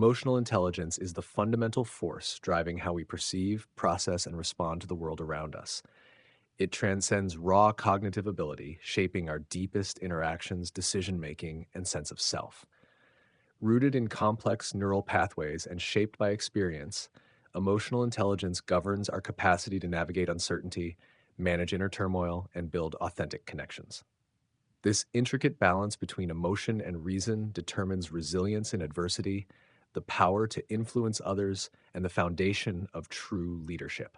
Emotional intelligence is the fundamental force driving how we perceive, process, and respond to the world around us. It transcends raw cognitive ability, shaping our deepest interactions, decision making, and sense of self. Rooted in complex neural pathways and shaped by experience, emotional intelligence governs our capacity to navigate uncertainty, manage inner turmoil, and build authentic connections. This intricate balance between emotion and reason determines resilience in adversity, the power to influence others, and the foundation of true leadership.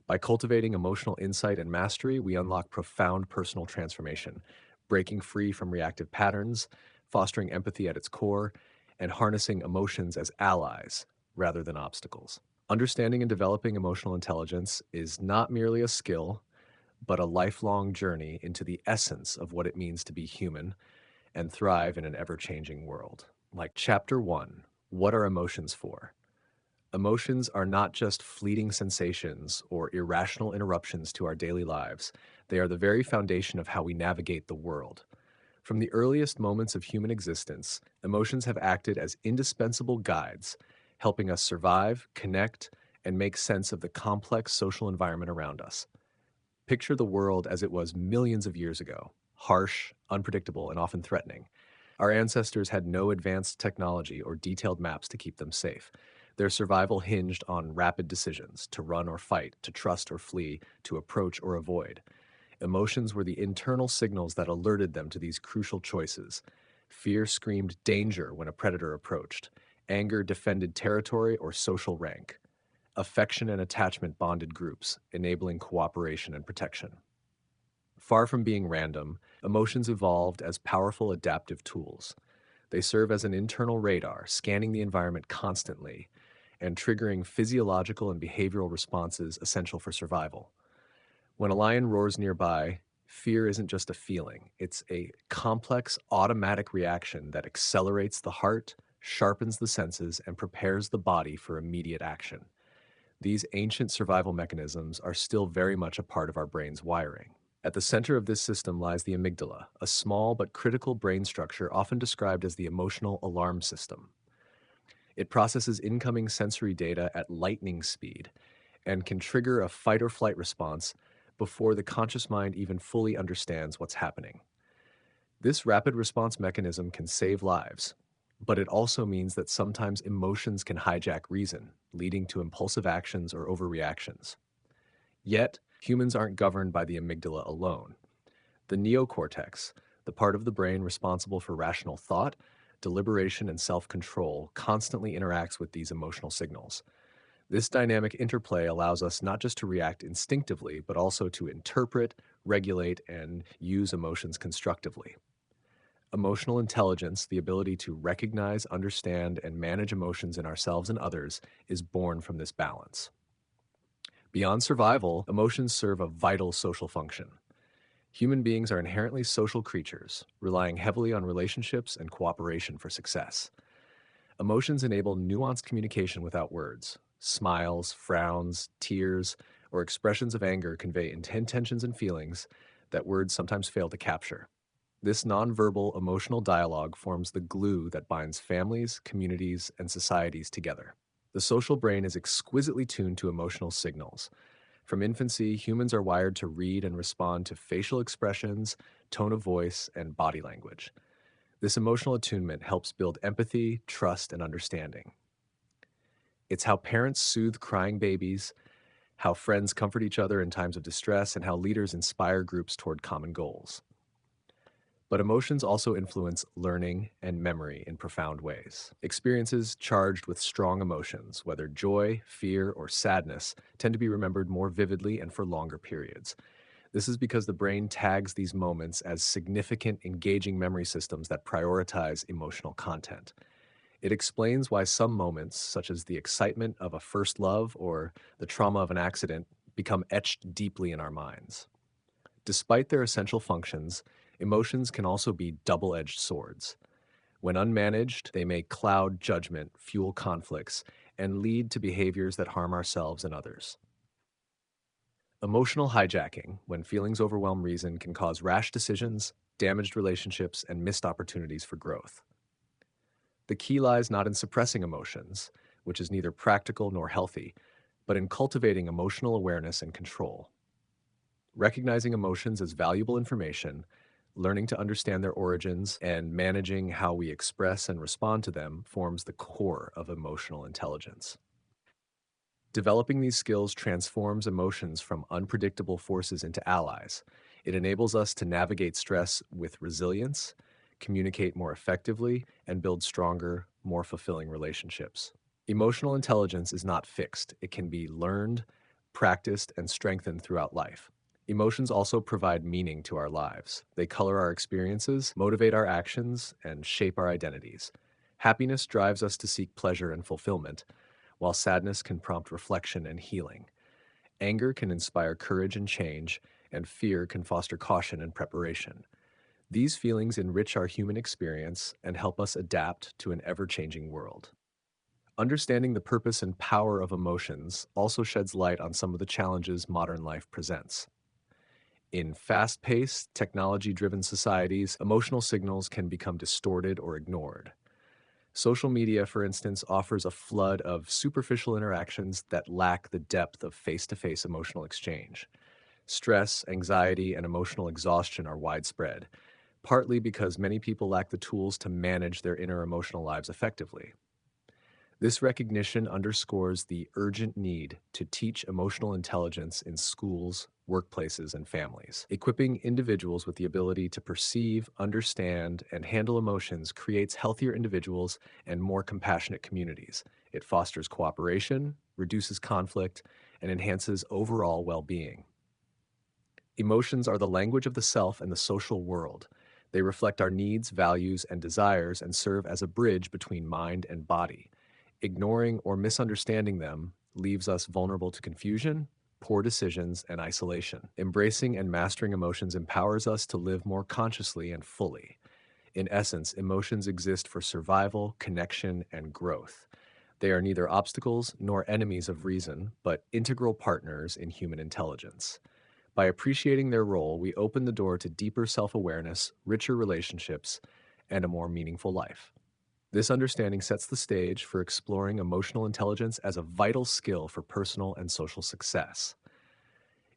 By cultivating emotional insight and mastery, we unlock profound personal transformation, breaking free from reactive patterns, fostering empathy at its core, and harnessing emotions as allies rather than obstacles. Understanding and developing emotional intelligence is not merely a skill, but a lifelong journey into the essence of what it means to be human and thrive in an ever changing world. Like Chapter 1, What Are Emotions For? Emotions are not just fleeting sensations or irrational interruptions to our daily lives. They are the very foundation of how we navigate the world. From the earliest moments of human existence, emotions have acted as indispensable guides, helping us survive, connect, and make sense of the complex social environment around us. Picture the world as it was millions of years ago, harsh, unpredictable, and often threatening. Our ancestors had no advanced technology or detailed maps to keep them safe. Their survival hinged on rapid decisions to run or fight, to trust or flee, to approach or avoid. Emotions were the internal signals that alerted them to these crucial choices. Fear screamed danger when a predator approached. Anger defended territory or social rank. Affection and attachment bonded groups, enabling cooperation and protection. Far from being random, emotions evolved as powerful adaptive tools. They serve as an internal radar, scanning the environment constantly and triggering physiological and behavioral responses essential for survival. When a lion roars nearby, fear isn't just a feeling, it's a complex automatic reaction that accelerates the heart, sharpens the senses, and prepares the body for immediate action. These ancient survival mechanisms are still very much a part of our brain's wiring. At the center of this system lies the amygdala, a small but critical brain structure often described as the emotional alarm system. It processes incoming sensory data at lightning speed and can trigger a fight or flight response before the conscious mind even fully understands what's happening. This rapid response mechanism can save lives, but it also means that sometimes emotions can hijack reason, leading to impulsive actions or overreactions. Yet, humans aren't governed by the amygdala alone. The neocortex, the part of the brain responsible for rational thought, deliberation, and self control, constantly interacts with these emotional signals. This dynamic interplay allows us not just to react instinctively, but also to interpret, regulate, and use emotions constructively. Emotional intelligence, the ability to recognize, understand, and manage emotions in ourselves and others, is born from this balance. Beyond survival, emotions serve a vital social function. Human beings are inherently social creatures, relying heavily on relationships and cooperation for success. Emotions enable nuanced communication without words. Smiles, frowns, tears, or expressions of anger convey intentions and feelings that words sometimes fail to capture. This nonverbal emotional dialogue forms the glue that binds families, communities, and societies together. The social brain is exquisitely tuned to emotional signals. From infancy, humans are wired to read and respond to facial expressions, tone of voice, and body language. This emotional attunement helps build empathy, trust, and understanding. It's how parents soothe crying babies, how friends comfort each other in times of distress, and how leaders inspire groups toward common goals. But emotions also influence learning and memory in profound ways. Experiences charged with strong emotions, whether joy, fear, or sadness, tend to be remembered more vividly and for longer periods. This is because the brain tags these moments as significant, engaging memory systems that prioritize emotional content. It explains why some moments, such as the excitement of a first love or the trauma of an accident, become etched deeply in our minds. Despite their essential functions, emotions can also be double-edged swords. When unmanaged, they may cloud judgment, fuel conflicts, and lead to behaviors that harm ourselves and others. Emotional hijacking, when feelings overwhelm reason, can cause rash decisions, damaged relationships, and missed opportunities for growth. The key lies not in suppressing emotions, which is neither practical nor healthy, but in cultivating emotional awareness and control. Recognizing emotions as valuable information, learning to understand their origins, and managing how we express and respond to them forms the core of emotional intelligence. Developing these skills transforms emotions from unpredictable forces into allies. It enables us to navigate stress with resilience, communicate more effectively, and build stronger, more fulfilling relationships. Emotional intelligence is not fixed. It can be learned, practiced, and strengthened throughout life. Emotions also provide meaning to our lives. They color our experiences, motivate our actions, and shape our identities. Happiness drives us to seek pleasure and fulfillment, while sadness can prompt reflection and healing. Anger can inspire courage and change, and fear can foster caution and preparation. These feelings enrich our human experience and help us adapt to an ever changing world. Understanding the purpose and power of emotions also sheds light on some of the challenges modern life presents. In fast paced, technology driven societies, emotional signals can become distorted or ignored. Social media, for instance, offers a flood of superficial interactions that lack the depth of face to face emotional exchange. Stress, anxiety, and emotional exhaustion are widespread, partly because many people lack the tools to manage their inner emotional lives effectively. This recognition underscores the urgent need to teach emotional intelligence in schools, workplaces, and families. Equipping individuals with the ability to perceive, understand, and handle emotions creates healthier individuals and more compassionate communities. It fosters cooperation, reduces conflict, and enhances overall well being. Emotions are the language of the self and the social world. They reflect our needs, values, and desires and serve as a bridge between mind and body. Ignoring or misunderstanding them leaves us vulnerable to confusion, poor decisions, and isolation. Embracing and mastering emotions empowers us to live more consciously and fully. In essence, emotions exist for survival, connection, and growth. They are neither obstacles nor enemies of reason, but integral partners in human intelligence. By appreciating their role, we open the door to deeper self awareness, richer relationships, and a more meaningful life. This understanding sets the stage for exploring emotional intelligence as a vital skill for personal and social success.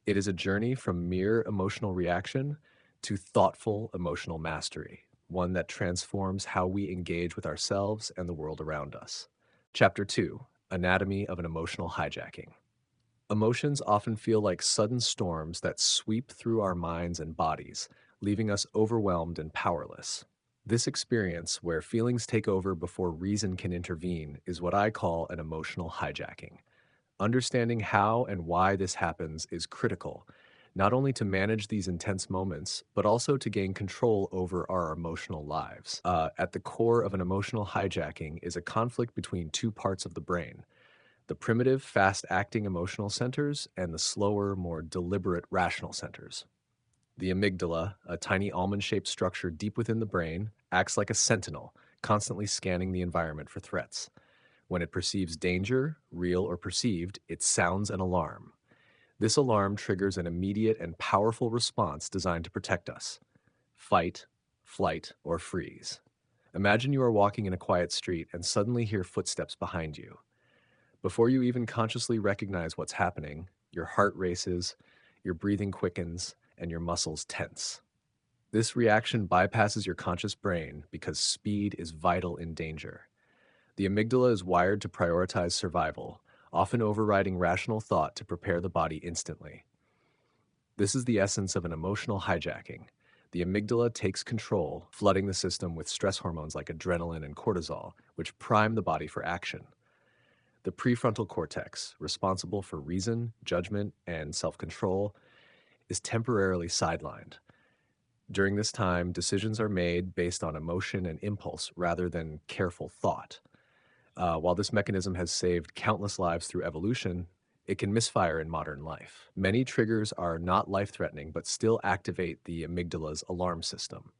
It is a journey from mere emotional reaction to thoughtful emotional mastery, one that transforms how we engage with ourselves and the world around us. Chapter 2: Anatomy of an Emotional Hijacking. Emotions often feel like sudden storms that sweep through our minds and bodies, leaving us overwhelmed and powerless. This experience, where feelings take over before reason can intervene, is what I call an emotional hijacking. Understanding how and why this happens is critical, not only to manage these intense moments, but also to gain control over our emotional lives. At the core of an emotional hijacking is a conflict between two parts of the brain: the primitive, fast acting emotional centers and the slower, more deliberate rational centers. The amygdala, a tiny almond shaped structure deep within the brain, acts like a sentinel, constantly scanning the environment for threats. When it perceives danger, real or perceived, it sounds an alarm. This alarm triggers an immediate and powerful response designed to protect us: fight, flight, or freeze. Imagine you are walking in a quiet street and suddenly hear footsteps behind you. Before you even consciously recognize what's happening, your heart races, your breathing quickens, and your muscles tense. This reaction bypasses your conscious brain because speed is vital in danger. The amygdala is wired to prioritize survival, often overriding rational thought to prepare the body instantly. This is the essence of an emotional hijacking. The amygdala takes control, flooding the system with stress hormones like adrenaline and cortisol, which prime the body for action. The prefrontal cortex, responsible for reason, judgment, and self control, is temporarily sidelined. During this time, decisions are made based on emotion and impulse rather than careful thought. While this mechanism has saved countless lives through evolution, it can misfire in modern life. Many triggers are not life threatening but still activate the amygdala's alarm system.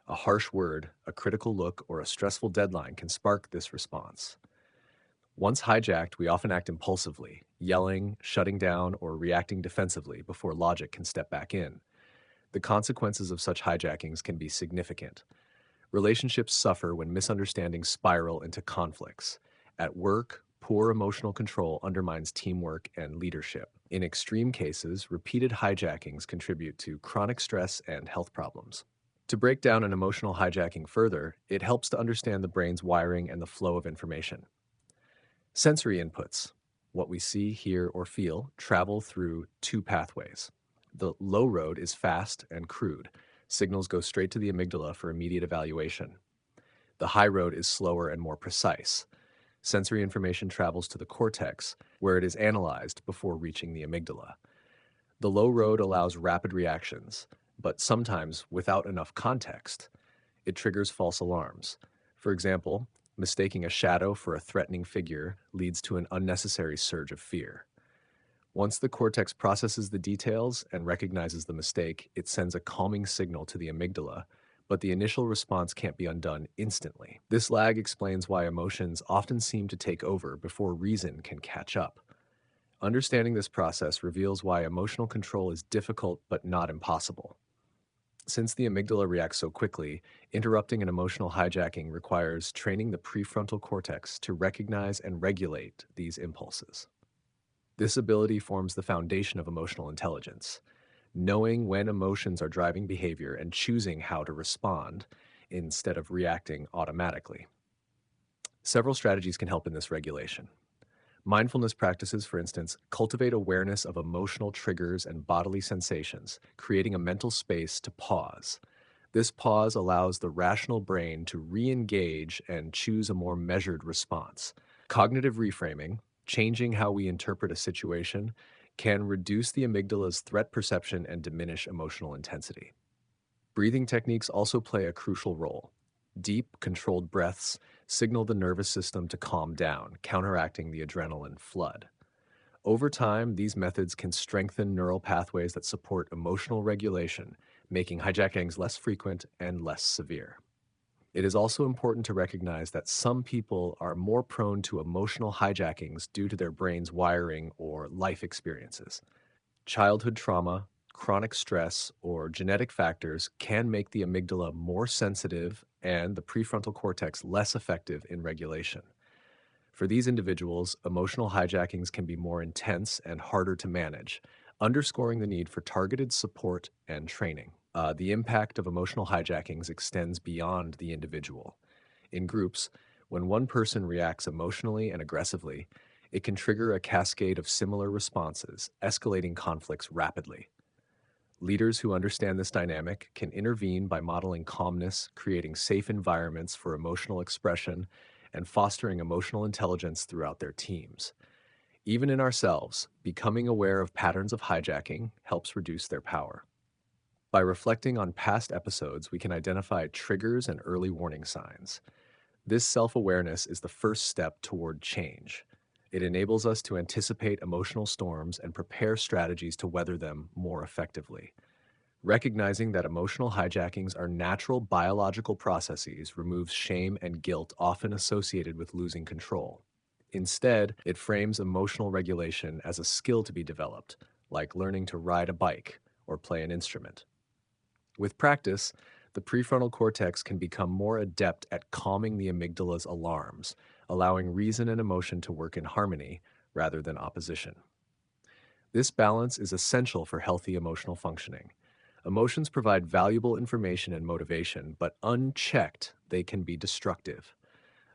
A harsh word, a critical look, or a stressful deadline can spark this response. Once hijacked, we often act impulsively, yelling, shutting down, or reacting defensively before logic can step back in. The consequences of such hijackings can be significant. Relationships suffer when misunderstandings spiral into conflicts. At work, poor emotional control undermines teamwork and leadership. In extreme cases, repeated hijackings contribute to chronic stress and health problems. To break down an emotional hijacking further, it helps to understand the brain's wiring and the flow of information. Sensory inputs, what we see, hear, or feel, travel through two pathways. The low road is fast and crude. Signals go straight to the amygdala for immediate evaluation. The high road is slower and more precise. Sensory information travels to the cortex, where it is analyzed before reaching the amygdala. The low road allows rapid reactions, but sometimes without enough context. It triggers false alarms. For example, mistaking a shadow for a threatening figure leads to an unnecessary surge of fear. Once the cortex processes the details and recognizes the mistake, it sends a calming signal to the amygdala, but the initial response can't be undone instantly. This lag explains why emotions often seem to take over before reason can catch up. Understanding this process reveals why emotional control is difficult but not impossible. Since the amygdala reacts so quickly, interrupting an emotional hijacking requires training the prefrontal cortex to recognize and regulate these impulses. This ability forms the foundation of emotional intelligence, knowing when emotions are driving behavior and choosing how to respond instead of reacting automatically. Several strategies can help in this regulation. Mindfulness practices, for instance, cultivate awareness of emotional triggers and bodily sensations, creating a mental space to pause. This pause allows the rational brain to re-engage and choose a more measured response. Cognitive reframing, changing how we interpret a situation, can reduce the amygdala's threat perception and diminish emotional intensity. Breathing techniques also play a crucial role. Deep, controlled breaths signal the nervous system to calm down, counteracting the adrenaline flood. Over time, these methods can strengthen neural pathways that support emotional regulation, making hijackings less frequent and less severe. It is also important to recognize that some people are more prone to emotional hijackings due to their brain's wiring or life experiences. Childhood trauma, chronic stress, or genetic factors can make the amygdala more sensitive and the prefrontal cortex less effective in regulation. For these individuals, emotional hijackings can be more intense and harder to manage, underscoring the need for targeted support and training. The impact of emotional hijackings extends beyond the individual. In groups, when one person reacts emotionally and aggressively, it can trigger a cascade of similar responses, escalating conflicts rapidly. Leaders who understand this dynamic can intervene by modeling calmness, creating safe environments for emotional expression, and fostering emotional intelligence throughout their teams. Even in ourselves, becoming aware of patterns of hijacking helps reduce their power. By reflecting on past episodes, we can identify triggers and early warning signs. This self-awareness is the first step toward change. It enables us to anticipate emotional storms and prepare strategies to weather them more effectively. Recognizing that emotional hijackings are natural biological processes removes shame and guilt often associated with losing control. Instead, it frames emotional regulation as a skill to be developed, like learning to ride a bike or play an instrument. With practice, the prefrontal cortex can become more adept at calming the amygdala's alarms, allowing reason and emotion to work in harmony rather than opposition. This balance is essential for healthy emotional functioning. Emotions provide valuable information and motivation, but unchecked, they can be destructive.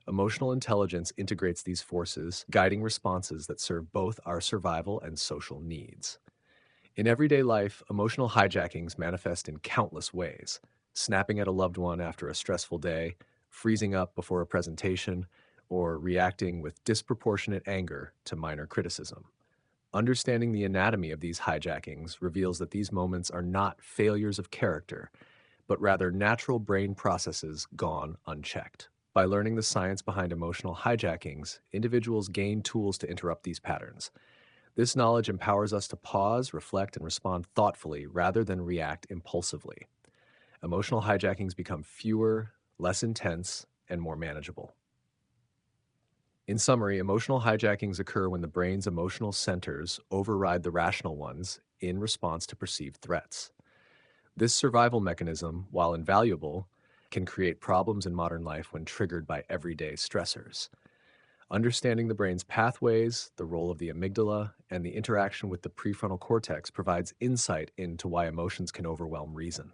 Emotional intelligence integrates these forces, guiding responses that serve both our survival and social needs. In everyday life, emotional hijackings manifest in countless ways: snapping at a loved one after a stressful day, freezing up before a presentation, or reacting with disproportionate anger to minor criticism. Understanding the anatomy of these hijackings reveals that these moments are not failures of character, but rather natural brain processes gone unchecked. By learning the science behind emotional hijackings, individuals gain tools to interrupt these patterns. This knowledge empowers us to pause, reflect, and respond thoughtfully rather than react impulsively. Emotional hijackings become fewer, less intense, and more manageable. In summary, emotional hijackings occur when the brain's emotional centers override the rational ones in response to perceived threats. This survival mechanism, while invaluable, can create problems in modern life when triggered by everyday stressors. Understanding the brain's pathways, the role of the amygdala, and the interaction with the prefrontal cortex provides insight into why emotions can overwhelm reason.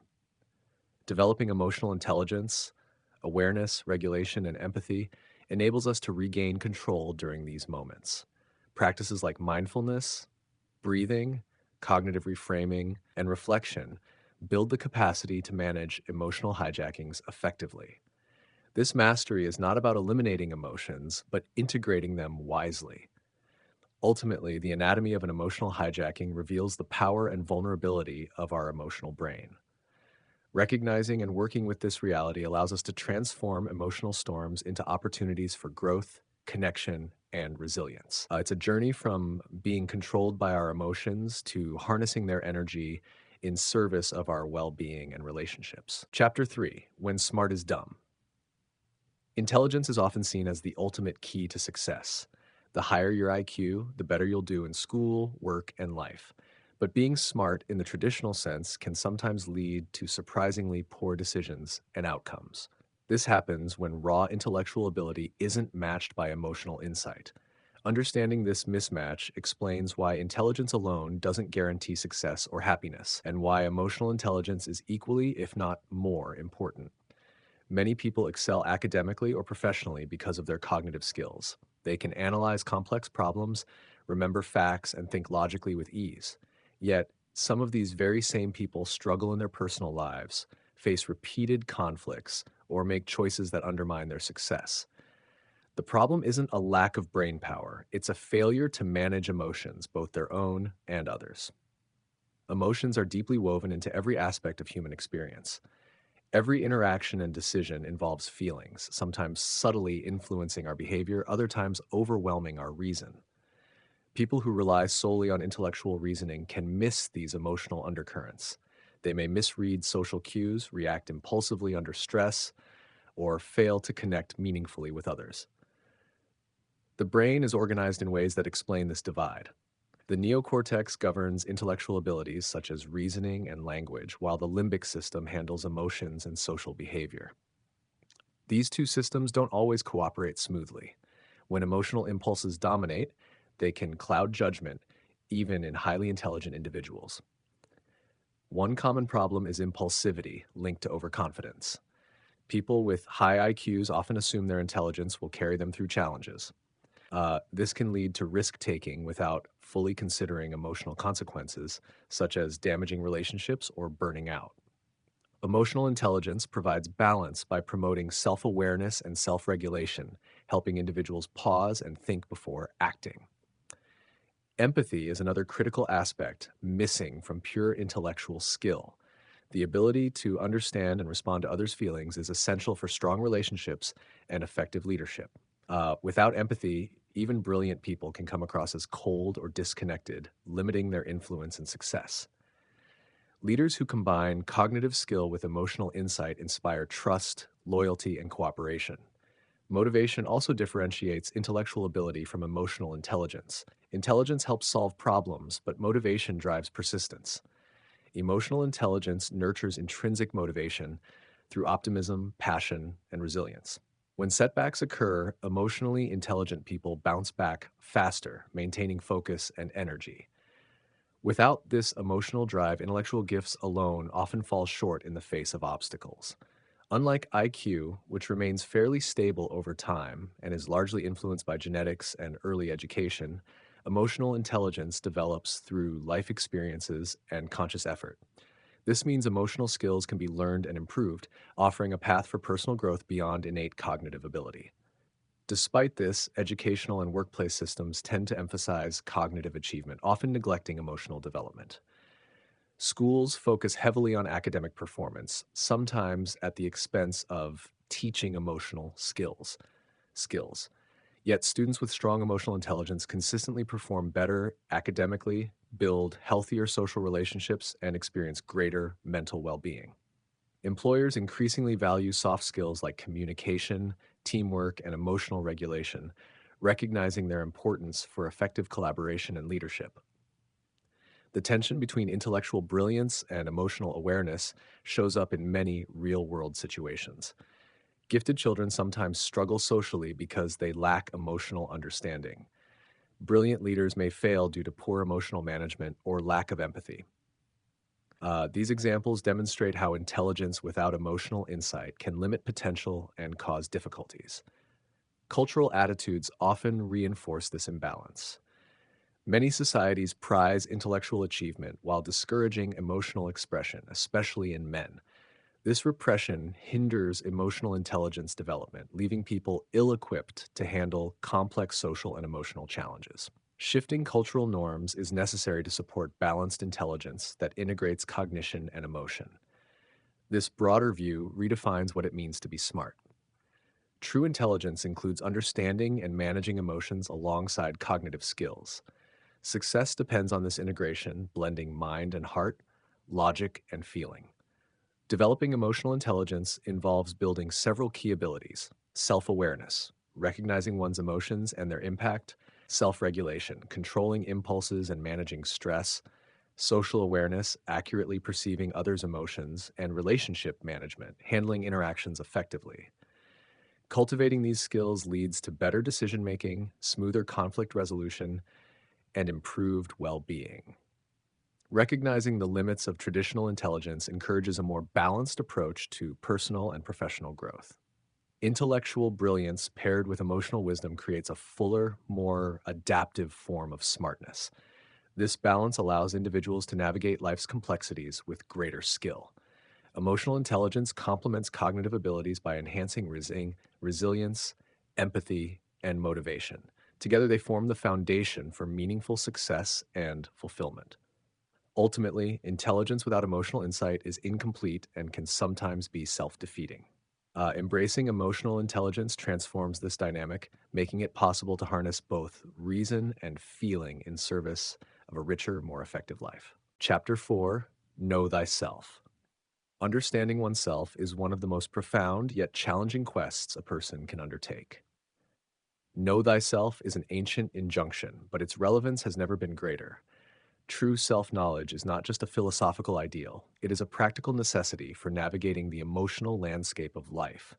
Developing emotional intelligence, awareness, regulation, and empathy enables us to regain control during these moments. Practices like mindfulness, breathing, cognitive reframing, and reflection build the capacity to manage emotional hijackings effectively. This mastery is not about eliminating emotions, but integrating them wisely. Ultimately, the anatomy of an emotional hijacking reveals the power and vulnerability of our emotional brain. Recognizing and working with this reality allows us to transform emotional storms into opportunities for growth, connection, and resilience. It's a journey from being controlled by our emotions to harnessing their energy in service of our well being and relationships. Chapter 3: When Smart is Dumb. Intelligence is often seen as the ultimate key to success. The higher your IQ, the better you'll do in school, work, and life. But being smart in the traditional sense can sometimes lead to surprisingly poor decisions and outcomes. This happens when raw intellectual ability isn't matched by emotional insight. Understanding this mismatch explains why intelligence alone doesn't guarantee success or happiness, and why emotional intelligence is equally, if not more, important. Many people excel academically or professionally because of their cognitive skills. They can analyze complex problems, remember facts, and think logically with ease. Yet, some of these very same people struggle in their personal lives, face repeated conflicts, or make choices that undermine their success. The problem isn't a lack of brain power, it's a failure to manage emotions, both their own and others. Emotions are deeply woven into every aspect of human experience. Every interaction and decision involves feelings, sometimes subtly influencing our behavior, other times overwhelming our reason. People who rely solely on intellectual reasoning can miss these emotional undercurrents. They may misread social cues, react impulsively under stress, or fail to connect meaningfully with others. The brain is organized in ways that explain this divide. The neocortex governs intellectual abilities such as reasoning and language, while the limbic system handles emotions and social behavior. These two systems don't always cooperate smoothly. When emotional impulses dominate, they can cloud judgment, even in highly intelligent individuals. One common problem is impulsivity linked to overconfidence. People with high IQs often assume their intelligence will carry them through challenges. This can lead to risk taking without fully considering emotional consequences, such as damaging relationships or burning out. Emotional intelligence provides balance by promoting self awareness and self regulation, helping individuals pause and think before acting. Empathy is another critical aspect missing from pure intellectual skill. The ability to understand and respond to others' feelings is essential for strong relationships and effective leadership. Without empathy, even brilliant people can come across as cold or disconnected, limiting their influence and success. Leaders who combine cognitive skill with emotional insight inspire trust, loyalty, and cooperation. Motivation also differentiates intellectual ability from emotional intelligence. Intelligence helps solve problems, but motivation drives persistence. Emotional intelligence nurtures intrinsic motivation through optimism, passion, and resilience. When setbacks occur, emotionally intelligent people bounce back faster, maintaining focus and energy. Without this emotional drive, intellectual gifts alone often fall short in the face of obstacles. Unlike IQ, which remains fairly stable over time and is largely influenced by genetics and early education, emotional intelligence develops through life experiences and conscious effort. This means emotional skills can be learned and improved, offering a path for personal growth beyond innate cognitive ability. Despite this, educational and workplace systems tend to emphasize cognitive achievement, often neglecting emotional development. Schools focus heavily on academic performance, sometimes at the expense of teaching emotional skills. Yet students with strong emotional intelligence consistently perform better academically, build healthier social relationships, and experience greater mental well-being. Employers increasingly value soft skills like communication, teamwork, and emotional regulation, recognizing their importance for effective collaboration and leadership. The tension between intellectual brilliance and emotional awareness shows up in many real world situations. Gifted children sometimes struggle socially because they lack emotional understanding. Brilliant leaders may fail due to poor emotional management or lack of empathy. These examples demonstrate how intelligence without emotional insight can limit potential and cause difficulties. Cultural attitudes often reinforce this imbalance. Many societies prize intellectual achievement while discouraging emotional expression, especially in men. This repression hinders emotional intelligence development, leaving people ill equipped to handle complex social and emotional challenges. Shifting cultural norms is necessary to support balanced intelligence that integrates cognition and emotion. This broader view redefines what it means to be smart. True intelligence includes understanding and managing emotions alongside cognitive skills. Success depends on this integration, blending mind and heart, logic and feeling. Developing emotional intelligence involves building several key abilities: self awareness, recognizing one's emotions and their impact; self regulation, controlling impulses and managing stress; social awareness, accurately perceiving others' emotions; and relationship management, handling interactions effectively. Cultivating these skills leads to better decision making, smoother conflict resolution, and improved well being. Recognizing the limits of traditional intelligence encourages a more balanced approach to personal and professional growth. Intellectual brilliance paired with emotional wisdom creates a fuller, more adaptive form of smartness. This balance allows individuals to navigate life's complexities with greater skill. Emotional intelligence complements cognitive abilities by enhancing resilience, empathy, and motivation. Together, they form the foundation for meaningful success and fulfillment. Ultimately, intelligence without emotional insight is incomplete and can sometimes be self defeating. Embracing emotional intelligence transforms this dynamic, making it possible to harness both reason and feeling in service of a richer, more effective life. Chapter 4: Know Thyself. Understanding oneself is one of the most profound yet challenging quests a person can undertake. Know thyself is an ancient injunction, but its relevance has never been greater. True self knowledge is not just a philosophical ideal, it is a practical necessity for navigating the emotional landscape of life.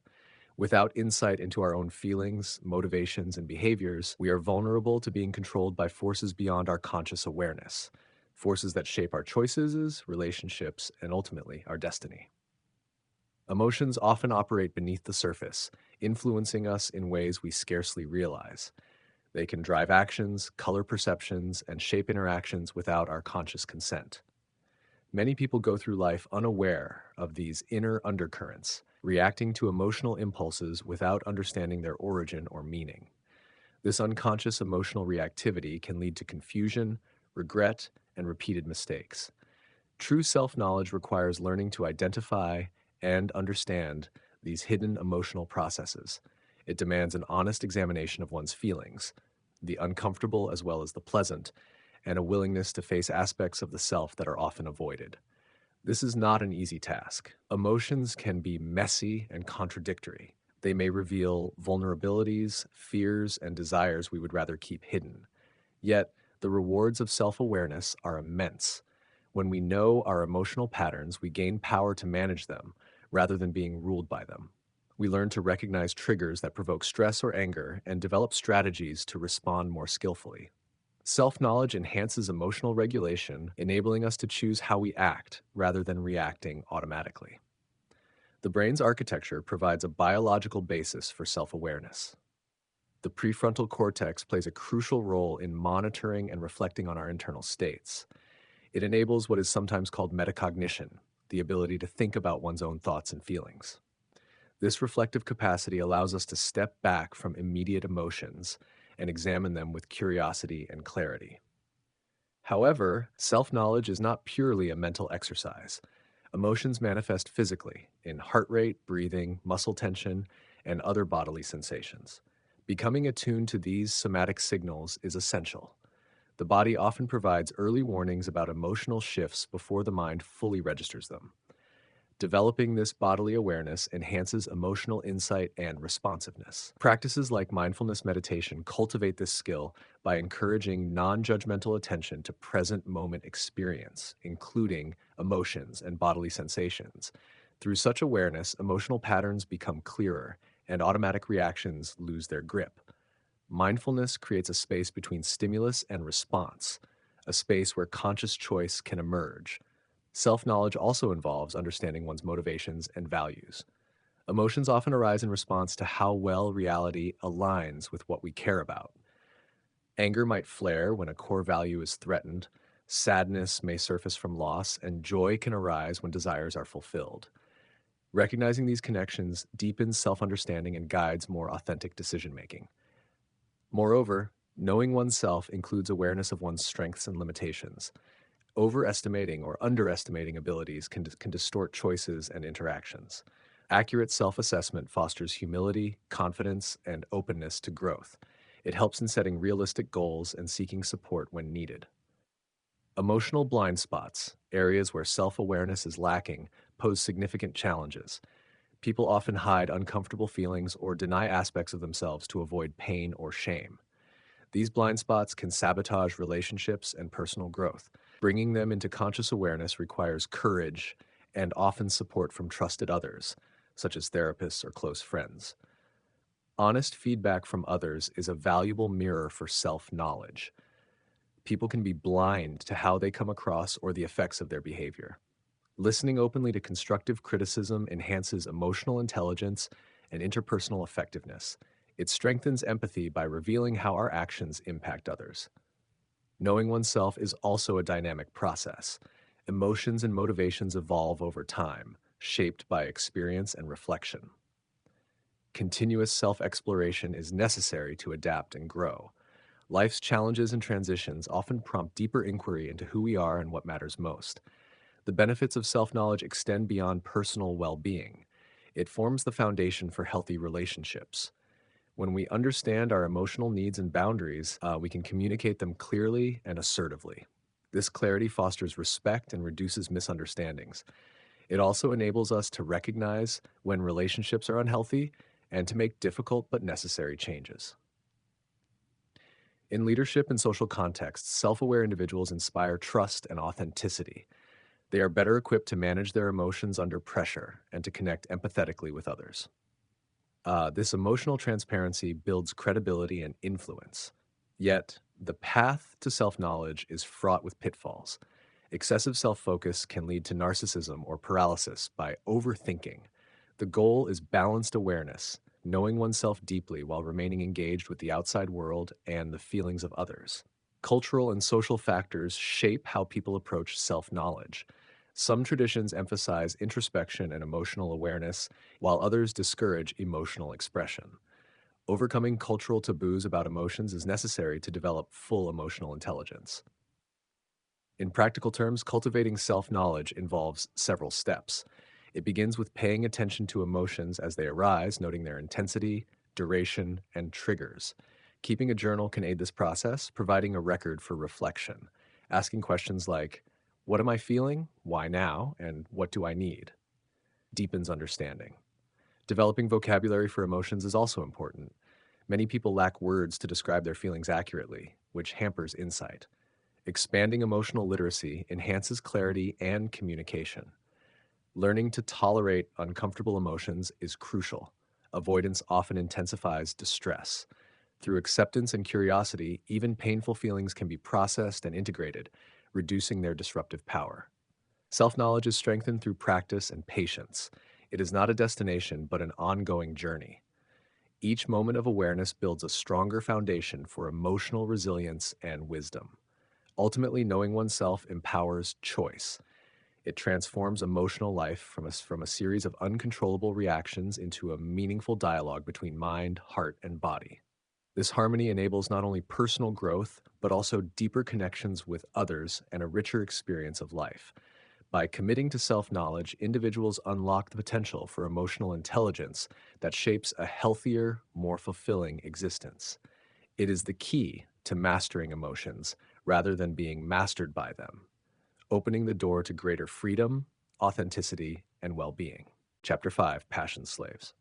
Without insight into our own feelings, motivations, and behaviors, we are vulnerable to being controlled by forces beyond our conscious awareness, forces that shape our choices, relationships, and ultimately our destiny. Emotions often operate beneath the surface, influencing us in ways we scarcely realize. They can drive actions, color perceptions, and shape interactions without our conscious consent. Many people go through life unaware of these inner undercurrents, reacting to emotional impulses without understanding their origin or meaning. This unconscious emotional reactivity can lead to confusion, regret, and repeated mistakes. True self knowledge requires learning to identify and understand these hidden emotional processes. It demands an honest examination of one's feelings, the uncomfortable as well as the pleasant, and a willingness to face aspects of the self that are often avoided. This is not an easy task. Emotions can be messy and contradictory. They may reveal vulnerabilities, fears, and desires we would rather keep hidden. Yet, the rewards of self awareness are immense. When we know our emotional patterns, we gain power to manage them rather than being ruled by them. We learn to recognize triggers that provoke stress or anger and develop strategies to respond more skillfully. Self knowledge enhances emotional regulation, enabling us to choose how we act rather than reacting automatically. The brain's architecture provides a biological basis for self awareness. The prefrontal cortex plays a crucial role in monitoring and reflecting on our internal states. It enables what is sometimes called metacognition, the ability to think about one's own thoughts and feelings. This reflective capacity allows us to step back from immediate emotions and examine them with curiosity and clarity. However, self knowledge is not purely a mental exercise. Emotions manifest physically in heart rate, breathing, muscle tension, and other bodily sensations. Becoming attuned to these somatic signals is essential. The body often provides early warnings about emotional shifts before the mind fully registers them. Developing this bodily awareness enhances emotional insight and responsiveness. Practices like mindfulness meditation cultivate this skill by encouraging non judgmental attention to present moment experience, including emotions and bodily sensations. Through such awareness, emotional patterns become clearer and automatic reactions lose their grip. Mindfulness creates a space between stimulus and response, a space where conscious choice can emerge. Self knowledge also involves understanding one's motivations and values. Emotions often arise in response to how well reality aligns with what we care about. Anger might flare when a core value is threatened, sadness may surface from loss, and joy can arise when desires are fulfilled. Recognizing these connections deepens self understanding and guides more authentic decision making. Moreover, knowing oneself includes awareness of one's strengths and limitations. Overestimating or underestimating abilities can distort choices and interactions. Accurate self assessment fosters humility, confidence, and openness to growth. It helps in setting realistic goals and seeking support when needed. Emotional blind spots, areas where self awareness is lacking, pose significant challenges. People often hide uncomfortable feelings or deny aspects of themselves to avoid pain or shame. These blind spots can sabotage relationships and personal growth. Bringing them into conscious awareness requires courage and often support from trusted others, such as therapists or close friends. Honest feedback from others is a valuable mirror for self knowledge. People can be blind to how they come across or the effects of their behavior. Listening openly to constructive criticism enhances emotional intelligence and interpersonal effectiveness. It strengthens empathy by revealing how our actions impact others. Knowing oneself is also a dynamic process. Emotions and motivations evolve over time, shaped by experience and reflection. Continuous self exploration is necessary to adapt and grow. Life's challenges and transitions often prompt deeper inquiry into who we are and what matters most. The benefits of self knowledge extend beyond personal well being. It forms the foundation for healthy relationships. When we understand our emotional needs and boundaries, we can communicate them clearly and assertively. This clarity fosters respect and reduces misunderstandings. It also enables us to recognize when relationships are unhealthy and to make difficult but necessary changes. In leadership and social contexts, self aware individuals inspire trust and authenticity. They are better equipped to manage their emotions under pressure and to connect empathetically with others. This emotional transparency builds credibility and influence. Yet, the path to self knowledge is fraught with pitfalls. Excessive self focus can lead to narcissism or paralysis by overthinking. The goal is balanced awareness, knowing oneself deeply while remaining engaged with the outside world and the feelings of others. Cultural and social factors shape how people approach self knowledge. Some traditions emphasize introspection and emotional awareness, while others discourage emotional expression. Overcoming cultural taboos about emotions is necessary to develop full emotional intelligence. In practical terms, cultivating self knowledge involves several steps. It begins with paying attention to emotions as they arise, noting their intensity, duration, and triggers. Keeping a journal can aid this process, providing a record for reflection. Asking questions like, what am I feeling? Why now? And what do I need? Deepens understanding. Developing vocabulary for emotions is also important. Many people lack words to describe their feelings accurately, which hampers insight. Expanding emotional literacy enhances clarity and communication. Learning to tolerate uncomfortable emotions is crucial. Avoidance often intensifies distress. Through acceptance and curiosity, even painful feelings can be processed and integrated, reducing their disruptive power. Self knowledge is strengthened through practice and patience. It is not a destination, but an ongoing journey. Each moment of awareness builds a stronger foundation for emotional resilience and wisdom. Ultimately, knowing oneself empowers choice. It transforms emotional life from a series of uncontrollable reactions into a meaningful dialogue between mind, heart, and body. This harmony enables not only personal growth, but also deeper connections with others and a richer experience of life. By committing to self knowledge, individuals unlock the potential for emotional intelligence that shapes a healthier, more fulfilling existence. It is the key to mastering emotions rather than being mastered by them, opening the door to greater freedom, authenticity, and well being. Chapter 5: Passion Slaves.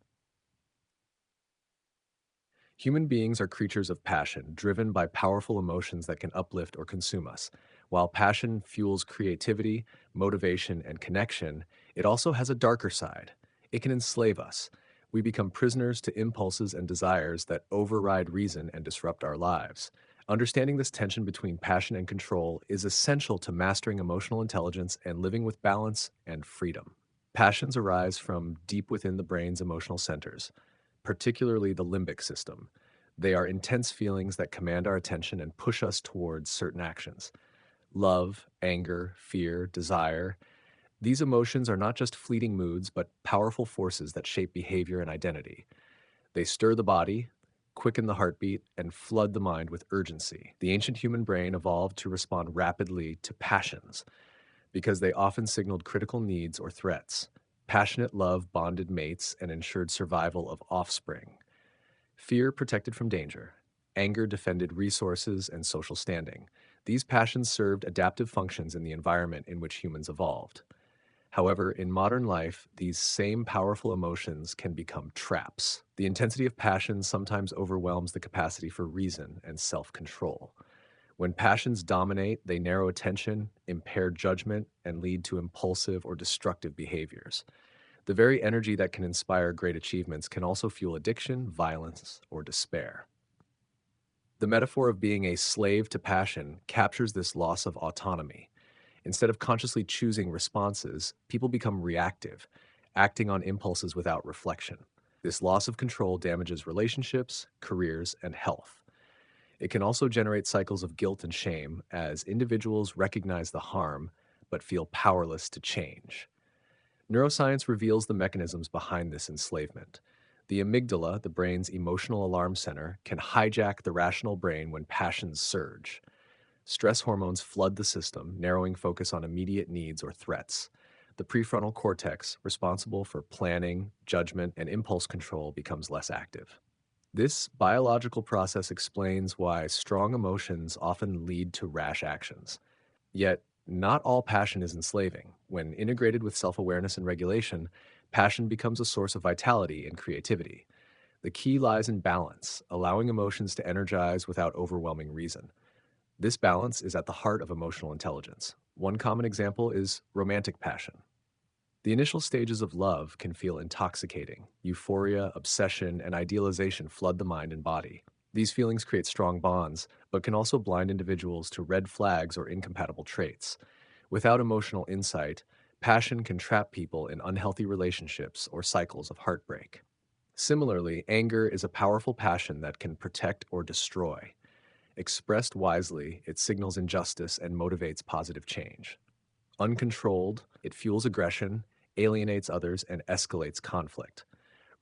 Human beings are creatures of passion, driven by powerful emotions that can uplift or consume us. While passion fuels creativity, motivation, and connection, it also has a darker side. It can enslave us. We become prisoners to impulses and desires that override reason and disrupt our lives. Understanding this tension between passion and control is essential to mastering emotional intelligence and living with balance and freedom. Passions arise from deep within the brain's emotional centers, particularly the limbic system. They are intense feelings that command our attention and push us towards certain actions. Love, anger, fear, desire. These emotions are not just fleeting moods, but powerful forces that shape behavior and identity. They stir the body, quicken the heartbeat, and flood the mind with urgency. The ancient human brain evolved to respond rapidly to passions because they often signaled critical needs or threats. Passionate love bonded mates and ensured survival of offspring. Fear protected from danger. Anger defended resources and social standing. These passions served adaptive functions in the environment in which humans evolved. However, in modern life, these same powerful emotions can become traps. The intensity of passion sometimes overwhelms the capacity for reason and self control. When passions dominate, they narrow attention, impair judgment, and lead to impulsive or destructive behaviors. The very energy that can inspire great achievements can also fuel addiction, violence, or despair. The metaphor of being a slave to passion captures this loss of autonomy. Instead of consciously choosing responses, people become reactive, acting on impulses without reflection. This loss of control damages relationships, careers, and health. It can also generate cycles of guilt and shame as individuals recognize the harm but feel powerless to change. Neuroscience reveals the mechanisms behind this enslavement. The amygdala, the brain's emotional alarm center, can hijack the rational brain when passions surge. Stress hormones flood the system, narrowing focus on immediate needs or threats. The prefrontal cortex, responsible for planning, judgment, and impulse control, becomes less active. This biological process explains why strong emotions often lead to rash actions. Yet, not all passion is enslaving. When integrated with self awareness and regulation, passion becomes a source of vitality and creativity. The key lies in balance, allowing emotions to energize without overwhelming reason. This balance is at the heart of emotional intelligence. One common example is romantic passion. The initial stages of love can feel intoxicating. Euphoria, obsession, and idealization flood the mind and body. These feelings create strong bonds, but can also blind individuals to red flags or incompatible traits. Without emotional insight, passion can trap people in unhealthy relationships or cycles of heartbreak. Similarly, anger is a powerful passion that can protect or destroy. Expressed wisely, it signals injustice and motivates positive change. Uncontrolled, it fuels aggression, alienates others, and escalates conflict.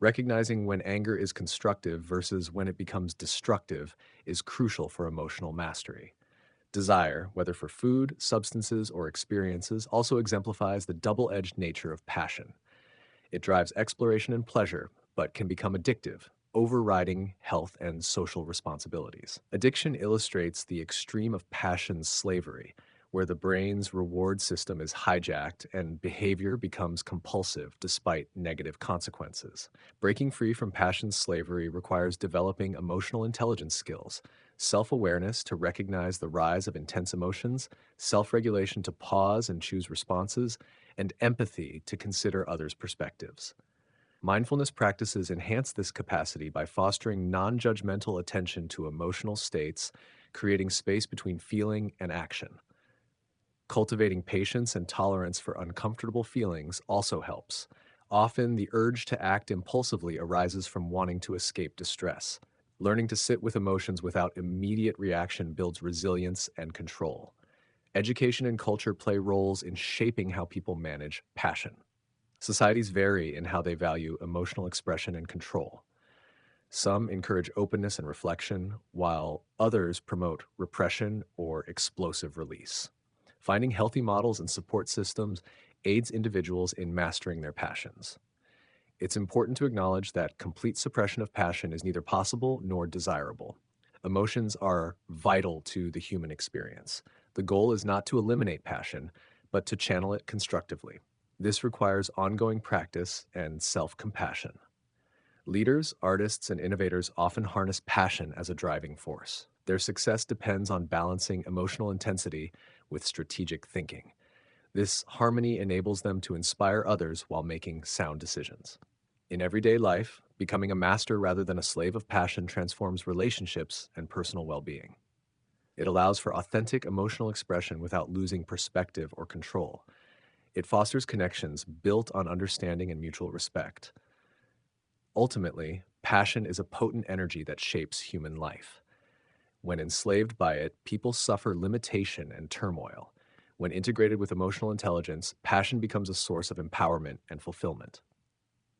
Recognizing when anger is constructive versus when it becomes destructive is crucial for emotional mastery. Desire, whether for food, substances, or experiences, also exemplifies the double edged nature of passion. It drives exploration and pleasure, but can become addictive, overriding health and social responsibilities. Addiction illustrates the extreme of passion's slavery, where the brain's reward system is hijacked and behavior becomes compulsive despite negative consequences. Breaking free from passion's slavery requires developing emotional intelligence skills, self awareness to recognize the rise of intense emotions, self regulation to pause and choose responses, and empathy to consider others' perspectives. Mindfulness practices enhance this capacity by fostering non judgmental attention to emotional states, creating space between feeling and action. Cultivating patience and tolerance for uncomfortable feelings also helps. Often, the urge to act impulsively arises from wanting to escape distress. Learning to sit with emotions without immediate reaction builds resilience and control. Education and culture play roles in shaping how people manage passion. Societies vary in how they value emotional expression and control. Some encourage openness and reflection, while others promote repression or explosive release. Finding healthy models and support systems aids individuals in mastering their passions. It's important to acknowledge that complete suppression of passion is neither possible nor desirable. Emotions are vital to the human experience. The goal is not to eliminate passion, but to channel it constructively. This requires ongoing practice and self compassion. Leaders, artists, and innovators often harness passion as a driving force. Their success depends on balancing emotional intensity with strategic thinking. This harmony enables them to inspire others while making sound decisions. In everyday life, becoming a master rather than a slave of passion transforms relationships and personal well being. It allows for authentic emotional expression without losing perspective or control. It fosters connections built on understanding and mutual respect. Ultimately, passion is a potent energy that shapes human life. When enslaved by it, people suffer limitation and turmoil. When integrated with emotional intelligence, passion becomes a source of empowerment and fulfillment.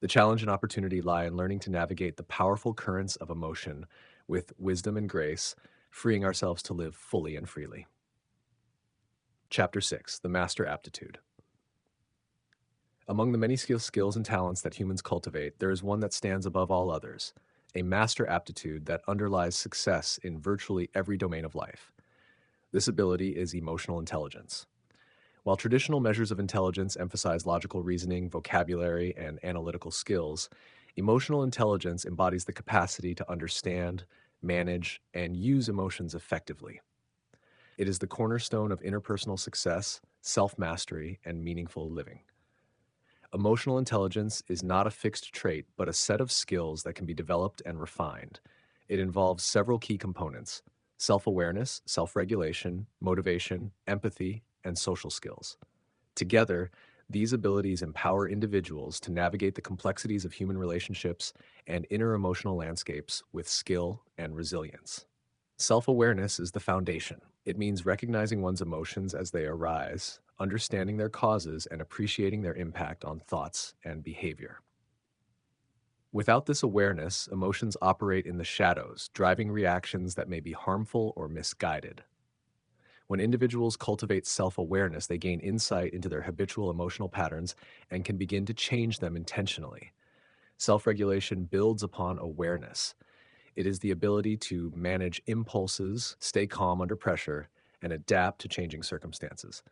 The challenge and opportunity lie in learning to navigate the powerful currents of emotion with wisdom and grace, freeing ourselves to live fully and freely. Chapter 6: The Master Aptitude. Among the many skills and talents that humans cultivate, there is one that stands above all others, a master aptitude that underlies success in virtually every domain of life. This ability is emotional intelligence. While traditional measures of intelligence emphasize logical reasoning, vocabulary, and analytical skills, emotional intelligence embodies the capacity to understand, manage, and use emotions effectively. It is the cornerstone of interpersonal success, self mastery, and meaningful living. Emotional intelligence is not a fixed trait, but a set of skills that can be developed and refined. It involves several key components: self awareness, self regulation, motivation, empathy, and social skills. Together, these abilities empower individuals to navigate the complexities of human relationships and inner emotional landscapes with skill and resilience. Self awareness is the foundation. It means recognizing one's emotions as they arise, understanding their causes, and appreciating their impact on thoughts and behavior. Without this awareness, emotions operate in the shadows, driving reactions that may be harmful or misguided. When individuals cultivate self awareness, they gain insight into their habitual emotional patterns and can begin to change them intentionally. Self regulation builds upon awareness. It is the ability to manage impulses, stay calm under pressure, and adapt to changing circumstances.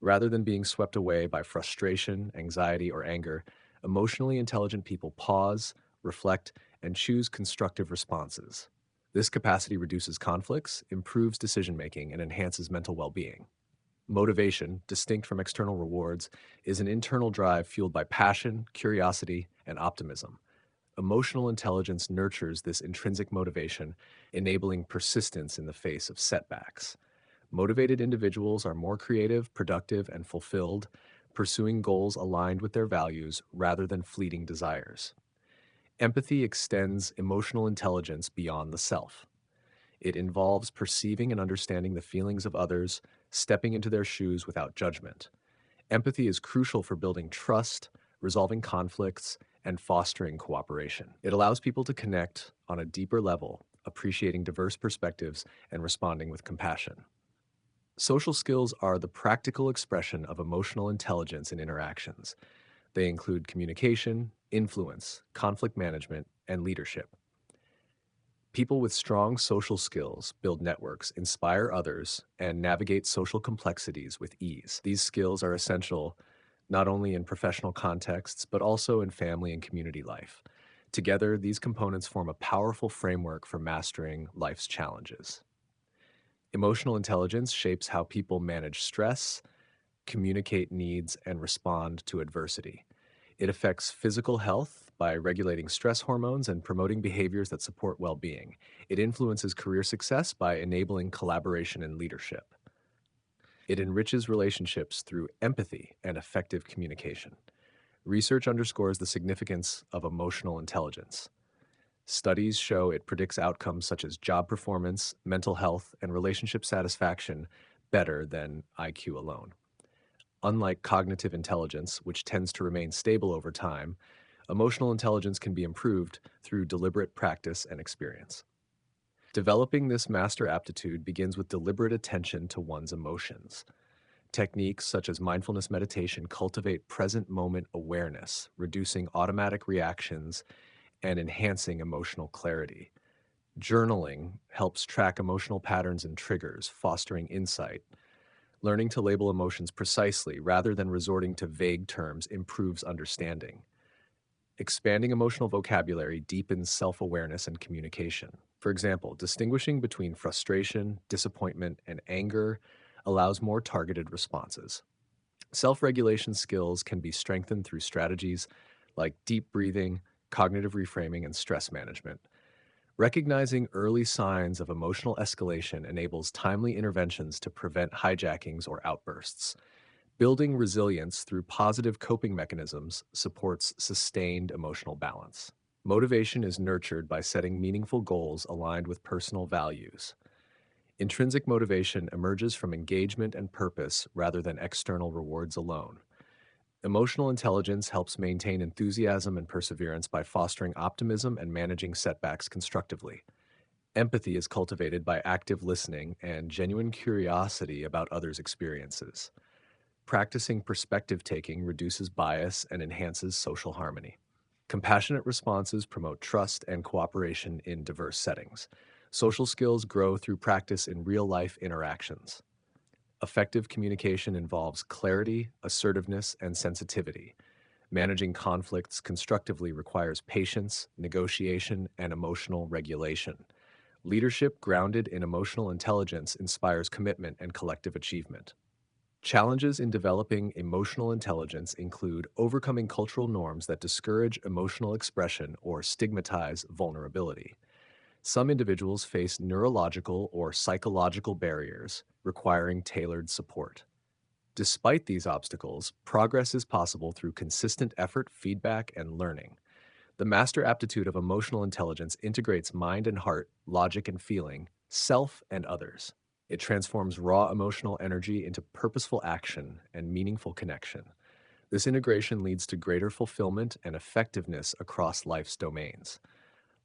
Rather than being swept away by frustration, anxiety, or anger, emotionally intelligent people pause, reflect, and choose constructive responses. This capacity reduces conflicts, improves decision making, and enhances mental well being. Motivation, distinct from external rewards, is an internal drive fueled by passion, curiosity, and optimism. Emotional intelligence nurtures this intrinsic motivation, enabling persistence in the face of setbacks. Motivated individuals are more creative, productive, and fulfilled, pursuing goals aligned with their values rather than fleeting desires. Empathy extends emotional intelligence beyond the self. It involves perceiving and understanding the feelings of others, stepping into their shoes without judgment. Empathy is crucial for building trust, resolving conflicts, and fostering cooperation. It allows people to connect on a deeper level, appreciating diverse perspectives and responding with compassion. Social skills are the practical expression of emotional intelligence in interactions. They include communication, influence, conflict management, and leadership. People with strong social skills build networks, inspire others, and navigate social complexities with ease. These skills are essential not only in professional contexts, but also in family and community life. Together, these components form a powerful framework for mastering life's challenges. Emotional intelligence shapes how people manage stress, communicate needs, and respond to adversity. It affects physical health by regulating stress hormones and promoting behaviors that support well being. It influences career success by enabling collaboration and leadership. It enriches relationships through empathy and effective communication. Research underscores the significance of emotional intelligence. Studies show it predicts outcomes such as job performance, mental health, and relationship satisfaction better than IQ alone. Unlike cognitive intelligence, which tends to remain stable over time, emotional intelligence can be improved through deliberate practice and experience. Developing this master aptitude begins with deliberate attention to one's emotions. Techniques such as mindfulness meditation cultivate present moment awareness, reducing automatic reactions and enhancing emotional clarity. Journaling helps track emotional patterns and triggers, fostering insight. Learning to label emotions precisely rather than resorting to vague terms improves understanding. Expanding emotional vocabulary deepens self awareness and communication. For example, distinguishing between frustration, disappointment, and anger allows more targeted responses. Self regulation skills can be strengthened through strategies like deep breathing, cognitive reframing, and stress management. Recognizing early signs of emotional escalation enables timely interventions to prevent hijackings or outbursts. Building resilience through positive coping mechanisms supports sustained emotional balance. Motivation is nurtured by setting meaningful goals aligned with personal values. Intrinsic motivation emerges from engagement and purpose rather than external rewards alone. Emotional intelligence helps maintain enthusiasm and perseverance by fostering optimism and managing setbacks constructively. Empathy is cultivated by active listening and genuine curiosity about others' experiences. Practicing perspective taking reduces bias and enhances social harmony. Compassionate responses promote trust and cooperation in diverse settings. Social skills grow through practice in real life interactions. Effective communication involves clarity, assertiveness, and sensitivity. Managing conflicts constructively requires patience, negotiation, and emotional regulation. Leadership grounded in emotional intelligence inspires commitment and collective achievement. Challenges in developing emotional intelligence include overcoming cultural norms that discourage emotional expression or stigmatize vulnerability. Some individuals face neurological or psychological barriers requiring tailored support. Despite these obstacles, progress is possible through consistent effort, feedback, and learning. The master aptitude of emotional intelligence integrates mind and heart, logic and feeling, self and others. It transforms raw emotional energy into purposeful action and meaningful connection. This integration leads to greater fulfillment and effectiveness across life's domains.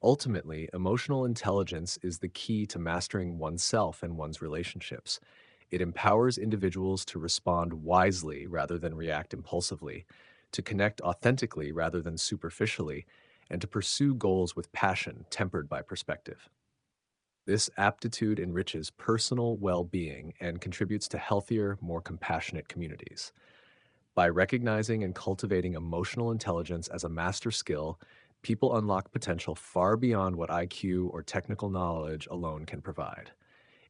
Ultimately, emotional intelligence is the key to mastering oneself and one's relationships. It empowers individuals to respond wisely rather than react impulsively, to connect authentically rather than superficially, and to pursue goals with passion tempered by perspective. This aptitude enriches personal well being and contributes to healthier, more compassionate communities. By recognizing and cultivating emotional intelligence as a master skill, people unlock potential far beyond what IQ or technical knowledge alone can provide.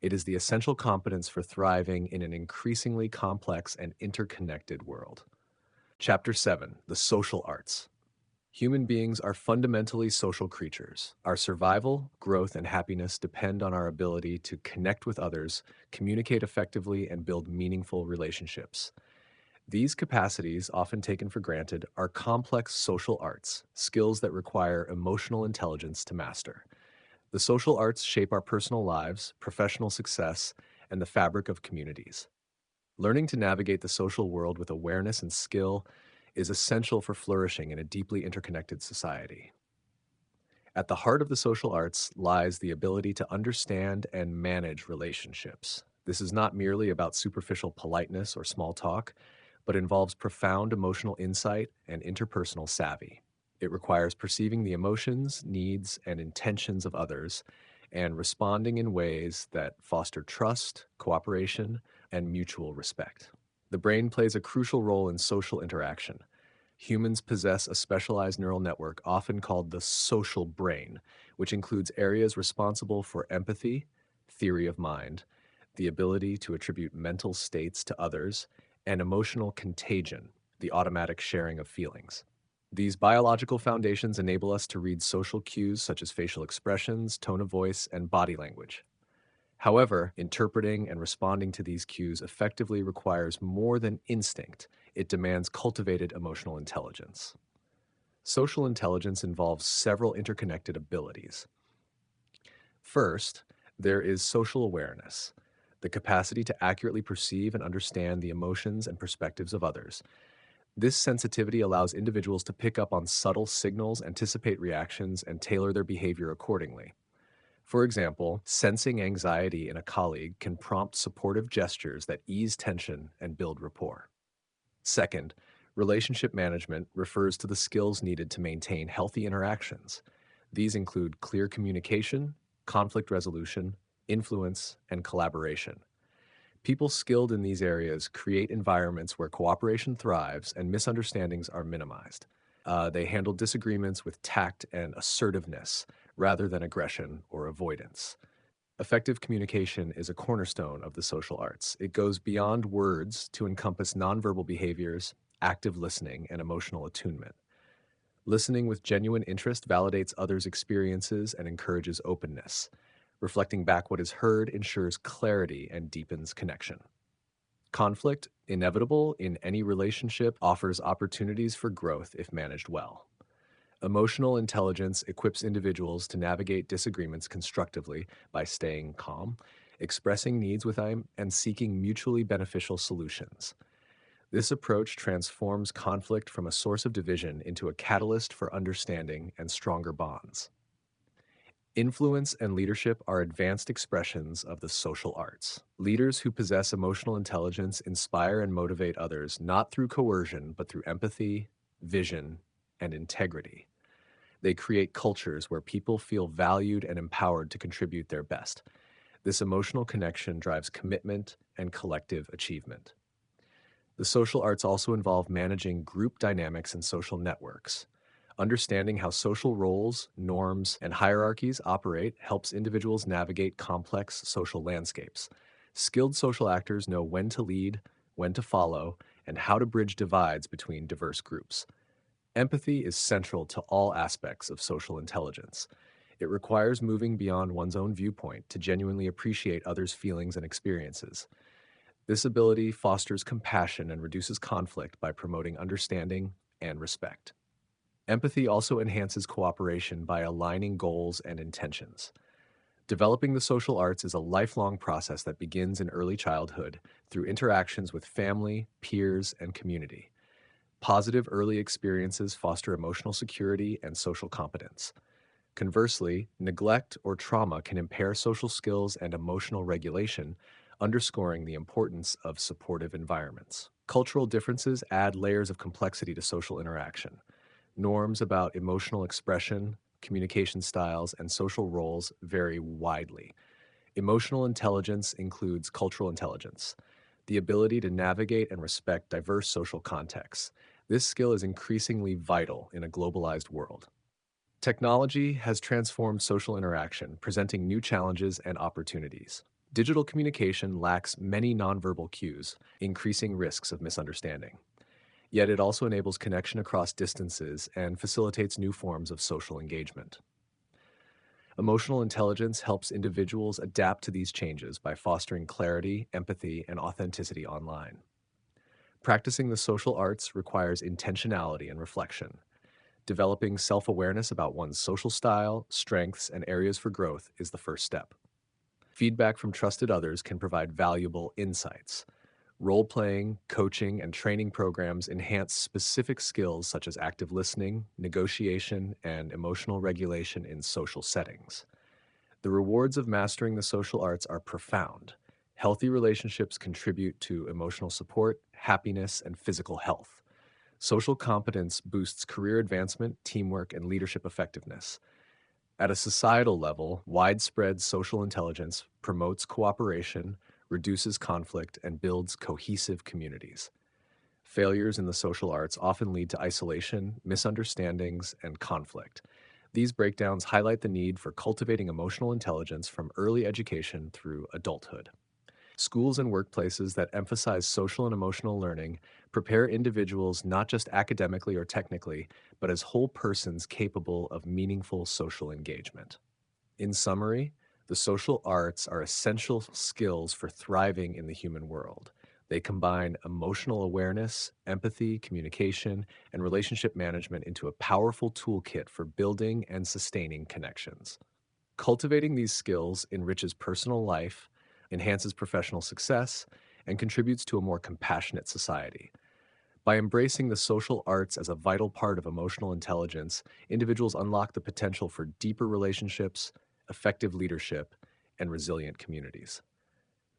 It is the essential competence for thriving in an increasingly complex and interconnected world. Chapter 7: The Social Arts. Human beings are fundamentally social creatures. Our survival, growth, and happiness depend on our ability to connect with others, communicate effectively, and build meaningful relationships. These capacities, often taken for granted, are complex social arts, skills that require emotional intelligence to master. The social arts shape our personal lives, professional success, and the fabric of communities. Learning to navigate the social world with awareness and skill is essential for flourishing in a deeply interconnected society. At the heart of the social arts lies the ability to understand and manage relationships. This is not merely about superficial politeness or small talk, but involves profound emotional insight and interpersonal savvy. It requires perceiving the emotions, needs, and intentions of others and responding in ways that foster trust, cooperation, and mutual respect. The brain plays a crucial role in social interaction. Humans possess a specialized neural network often called the social brain, which includes areas responsible for empathy, theory of mind, the ability to attribute mental states to others, and emotional contagion, the automatic sharing of feelings. These biological foundations enable us to read social cues such as facial expressions, tone of voice, and body language. However, interpreting and responding to these cues effectively requires more than instinct. It demands cultivated emotional intelligence. Social intelligence involves several interconnected abilities. First, there is social awareness, the capacity to accurately perceive and understand the emotions and perspectives of others. This sensitivity allows individuals to pick up on subtle signals, anticipate reactions, and tailor their behavior accordingly. For example, sensing anxiety in a colleague can prompt supportive gestures that ease tension and build rapport. Second, relationship management refers to the skills needed to maintain healthy interactions. These include clear communication, conflict resolution, influence, and collaboration. People skilled in these areas create environments where cooperation thrives and misunderstandings are minimized. They handle disagreements with tact and assertiveness rather than aggression or avoidance. Effective communication is a cornerstone of the social arts. It goes beyond words to encompass nonverbal behaviors, active listening, and emotional attunement. Listening with genuine interest validates others' experiences and encourages openness. Reflecting back what is heard ensures clarity and deepens connection. Conflict, inevitable in any relationship, offers opportunities for growth if managed well. Emotional intelligence equips individuals to navigate disagreements constructively by staying calm, expressing needs with aim, and seeking mutually beneficial solutions. This approach transforms conflict from a source of division into a catalyst for understanding and stronger bonds. Influence and leadership are advanced expressions of the social arts. Leaders who possess emotional intelligence inspire and motivate others not through coercion, but through empathy, vision, and integrity. They create cultures where people feel valued and empowered to contribute their best. This emotional connection drives commitment and collective achievement. The social arts also involve managing group dynamics and social networks. Understanding how social roles, norms, and hierarchies operate helps individuals navigate complex social landscapes. Skilled social actors know when to lead, when to follow, and how to bridge divides between diverse groups. Empathy is central to all aspects of social intelligence. It requires moving beyond one's own viewpoint to genuinely appreciate others' feelings and experiences. This ability fosters compassion and reduces conflict by promoting understanding and respect. Empathy also enhances cooperation by aligning goals and intentions. Developing the social arts is a lifelong process that begins in early childhood through interactions with family, peers, and community. Positive early experiences foster emotional security and social competence. Conversely, neglect or trauma can impair social skills and emotional regulation, underscoring the importance of supportive environments. Cultural differences add layers of complexity to social interaction. Norms about emotional expression, communication styles, and social roles vary widely. Emotional intelligence includes cultural intelligence, the ability to navigate and respect diverse social contexts. This skill is increasingly vital in a globalized world. Technology has transformed social interaction, presenting new challenges and opportunities. Digital communication lacks many nonverbal cues, increasing risks of misunderstanding. Yet it also enables connection across distances and facilitates new forms of social engagement. Emotional intelligence helps individuals adapt to these changes by fostering clarity, empathy, and authenticity online. Practicing the social arts requires intentionality and reflection. Developing self awareness about one's social style, strengths, and areas for growth is the first step. Feedback from trusted others can provide valuable insights. Role playing, coaching, and training programs enhance specific skills such as active listening, negotiation, and emotional regulation in social settings. The rewards of mastering the social arts are profound. Healthy relationships contribute to emotional support, happiness, and physical health. Social competence boosts career advancement, teamwork, and leadership effectiveness. At a societal level, widespread social intelligence promotes cooperation, reduces conflict, and builds cohesive communities. Failures in the social arts often lead to isolation, misunderstandings, and conflict. These breakdowns highlight the need for cultivating emotional intelligence from early education through adulthood. Schools and workplaces that emphasize social and emotional learning prepare individuals not just academically or technically, but as whole persons capable of meaningful social engagement. In summary, the social arts are essential skills for thriving in the human world. They combine emotional awareness, empathy, communication, and relationship management into a powerful toolkit for building and sustaining connections. Cultivating these skills enriches personal life, enhances professional success, and contributes to a more compassionate society. By embracing the social arts as a vital part of emotional intelligence, individuals unlock the potential for deeper relationships, effective leadership, and resilient communities.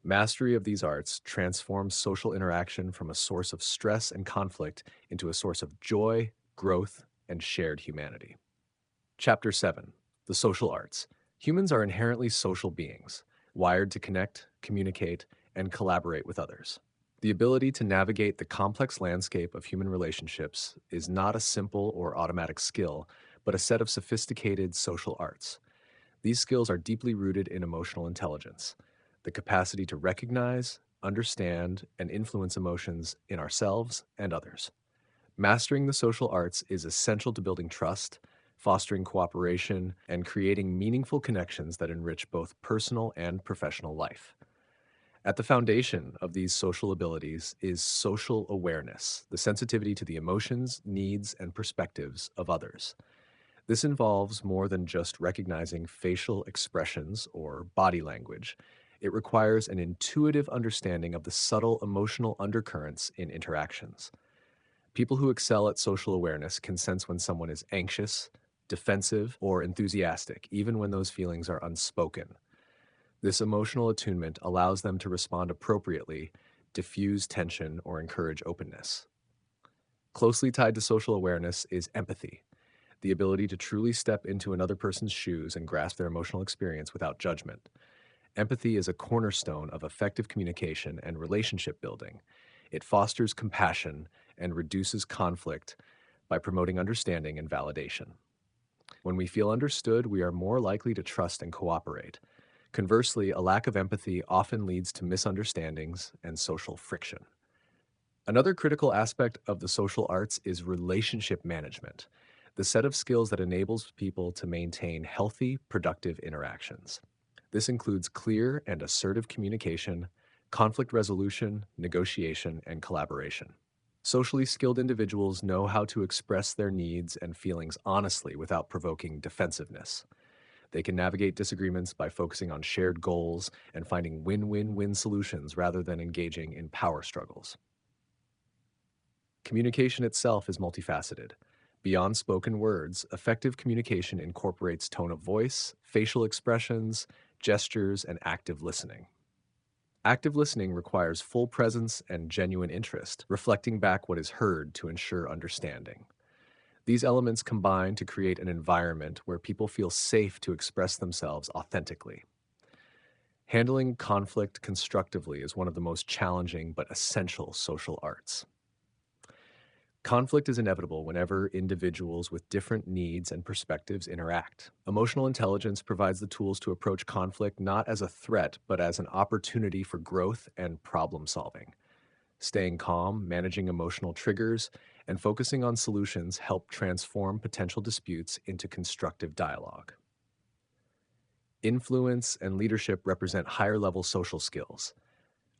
Mastery of these arts transforms social interaction from a source of stress and conflict into a source of joy, growth, and shared humanity. Chapter 7: The Social Arts. Humans are inherently social beings, wired to connect, communicate, and collaborate with others. The ability to navigate the complex landscape of human relationships is not a simple or automatic skill, but a set of sophisticated social arts. These skills are deeply rooted in emotional intelligence, the capacity to recognize, understand, and influence emotions in ourselves and others. Mastering the social arts is essential to building trust, fostering cooperation, and creating meaningful connections that enrich both personal and professional life. At the foundation of these social abilities is social awareness, the sensitivity to the emotions, needs, and perspectives of others. This involves more than just recognizing facial expressions or body language. It requires an intuitive understanding of the subtle emotional undercurrents in interactions. People who excel at social awareness can sense when someone is anxious, defensive, or enthusiastic, even when those feelings are unspoken. This emotional attunement allows them to respond appropriately, diffuse tension, or encourage openness. Closely tied to social awareness is empathy, the ability to truly step into another person's shoes and grasp their emotional experience without judgment. Empathy is a cornerstone of effective communication and relationship building. It fosters compassion and reduces conflict by promoting understanding and validation. When we feel understood, we are more likely to trust and cooperate. Conversely, a lack of empathy often leads to misunderstandings and social friction. Another critical aspect of the social arts is relationship management, the set of skills that enables people to maintain healthy, productive interactions. This includes clear and assertive communication, conflict resolution, negotiation, and collaboration. Socially skilled individuals know how to express their needs and feelings honestly without provoking defensiveness. They can navigate disagreements by focusing on shared goals and finding win-win-win solutions rather than engaging in power struggles. Communication itself is multifaceted. Beyond spoken words, effective communication incorporates tone of voice, facial expressions, gestures, and active listening. Active listening requires full presence and genuine interest, reflecting back what is heard to ensure understanding. These elements combine to create an environment where people feel safe to express themselves authentically. Handling conflict constructively is one of the most challenging but essential social arts. Conflict is inevitable whenever individuals with different needs and perspectives interact. Emotional intelligence provides the tools to approach conflict not as a threat, but as an opportunity for growth and problem solving. Staying calm, managing emotional triggers, and focusing on solutions help transform potential disputes into constructive dialogue. Influence and leadership represent higher level social skills.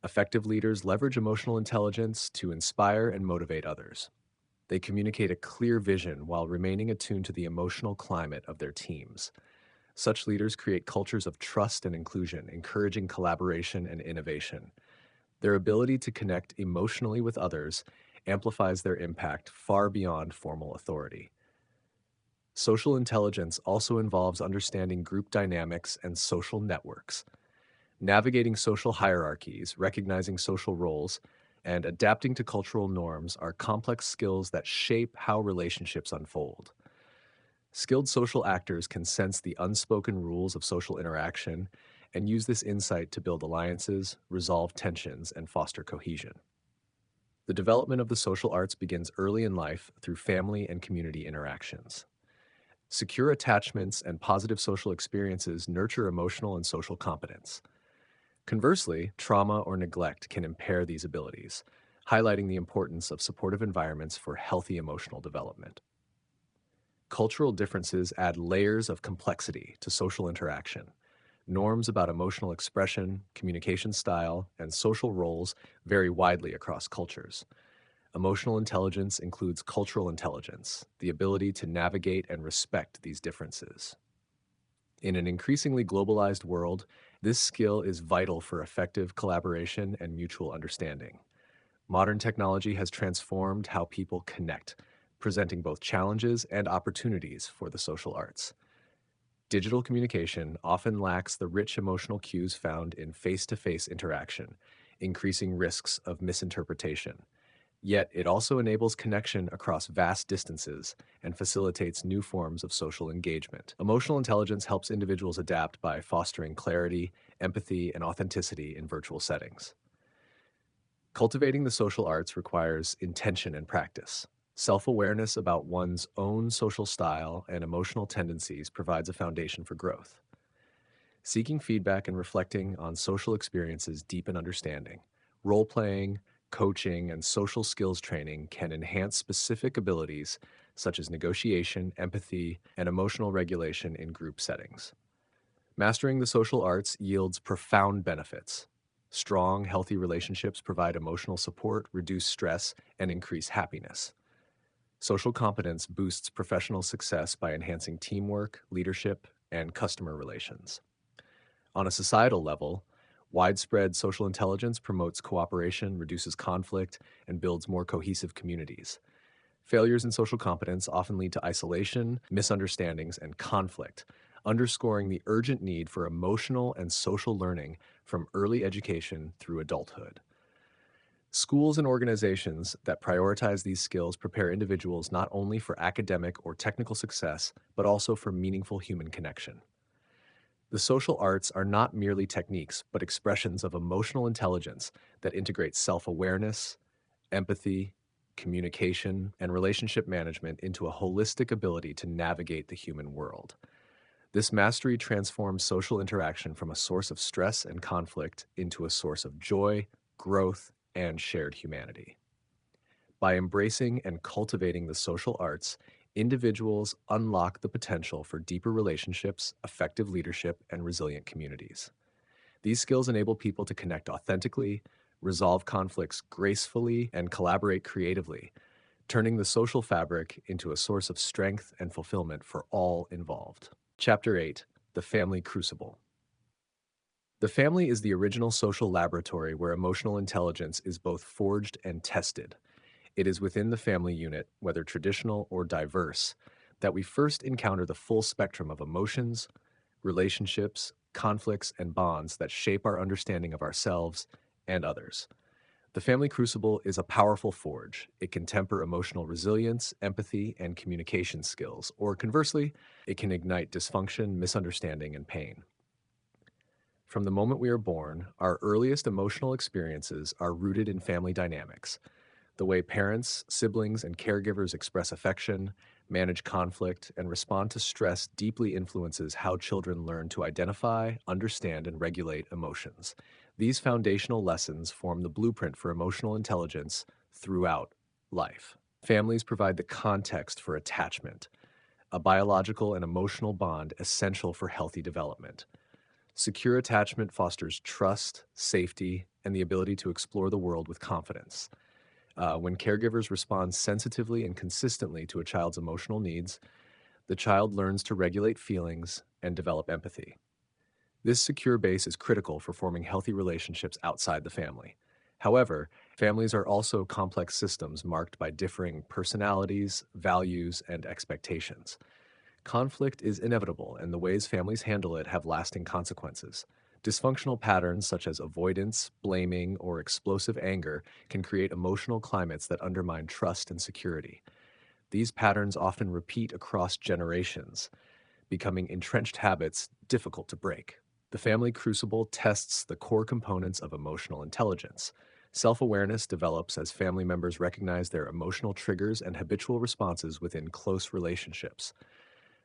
Effective leaders leverage emotional intelligence to inspire and motivate others. They communicate a clear vision while remaining attuned to the emotional climate of their teams. Such leaders create cultures of trust and inclusion, encouraging collaboration and innovation. Their ability to connect emotionally with others amplifies their impact far beyond formal authority. Social intelligence also involves understanding group dynamics and social networks. Navigating social hierarchies, recognizing social roles, and adapting to cultural norms are complex skills that shape how relationships unfold. Skilled social actors can sense the unspoken rules of social interaction and use this insight to build alliances, resolve tensions, and foster cohesion. The development of the social arts begins early in life through family and community interactions. Secure attachments and positive social experiences nurture emotional and social competence. Conversely, trauma or neglect can impair these abilities, highlighting the importance of supportive environments for healthy emotional development. Cultural differences add layers of complexity to social interaction. Norms about emotional expression, communication style, and social roles vary widely across cultures. Emotional intelligence includes cultural intelligence, the ability to navigate and respect these differences. In an increasingly globalized world, this skill is vital for effective collaboration and mutual understanding. Modern technology has transformed how people connect, presenting both challenges and opportunities for the social arts. Digital communication often lacks the rich emotional cues found in face-to-face interaction, increasing risks of misinterpretation. Yet it also enables connection across vast distances and facilitates new forms of social engagement. Emotional intelligence helps individuals adapt by fostering clarity, empathy, and authenticity in virtual settings. Cultivating the social arts requires intention and practice. Self awareness about one's own social style and emotional tendencies provides a foundation for growth. Seeking feedback and reflecting on social experiences deepen understanding. Role playing, coaching, and social skills training can enhance specific abilities such as negotiation, empathy, and emotional regulation in group settings. Mastering the social arts yields profound benefits. Strong, healthy relationships provide emotional support, reduce stress, and increase happiness. Social competence boosts professional success by enhancing teamwork, leadership, and customer relations. On a societal level, widespread social intelligence promotes cooperation, reduces conflict, and builds more cohesive communities. Failures in social competence often lead to isolation, misunderstandings, and conflict, underscoring the urgent need for emotional and social learning from early education through adulthood. Schools and organizations that prioritize these skills prepare individuals not only for academic or technical success, but also for meaningful human connection. The social arts are not merely techniques, but expressions of emotional intelligence that integrate self awareness, empathy, communication, and relationship management into a holistic ability to navigate the human world. This mastery transforms social interaction from a source of stress and conflict into a source of joy, growth, and shared humanity. By embracing and cultivating the social arts, individuals unlock the potential for deeper relationships, effective leadership, and resilient communities. These skills enable people to connect authentically, resolve conflicts gracefully, and collaborate creatively, turning the social fabric into a source of strength and fulfillment for all involved. Chapter 8: The Family Crucible. The family is the original social laboratory where emotional intelligence is both forged and tested. It is within the family unit, whether traditional or diverse, that we first encounter the full spectrum of emotions, relationships, conflicts, and bonds that shape our understanding of ourselves and others. The family crucible is a powerful forge. It can temper emotional resilience, empathy, and communication skills, or conversely, it can ignite dysfunction, misunderstanding, and pain. From the moment we are born, our earliest emotional experiences are rooted in family dynamics. The way parents, siblings, and caregivers express affection, manage conflict, and respond to stress deeply influences how children learn to identify, understand, and regulate emotions. These foundational lessons form the blueprint for emotional intelligence throughout life. Families provide the context for attachment, a biological and emotional bond essential for healthy development. Secure attachment fosters trust, safety, and the ability to explore the world with confidence. When caregivers respond sensitively and consistently to a child's emotional needs, the child learns to regulate feelings and develop empathy. This secure base is critical for forming healthy relationships outside the family. However, families are also complex systems marked by differing personalities, values, and expectations. Conflict is inevitable, and the ways families handle it have lasting consequences. Dysfunctional patterns such as avoidance, blaming, or explosive anger can create emotional climates that undermine trust and security. These patterns often repeat across generations, becoming entrenched habits difficult to break. The family crucible tests the core components of emotional intelligence. Self awareness develops as family members recognize their emotional triggers and habitual responses within close relationships.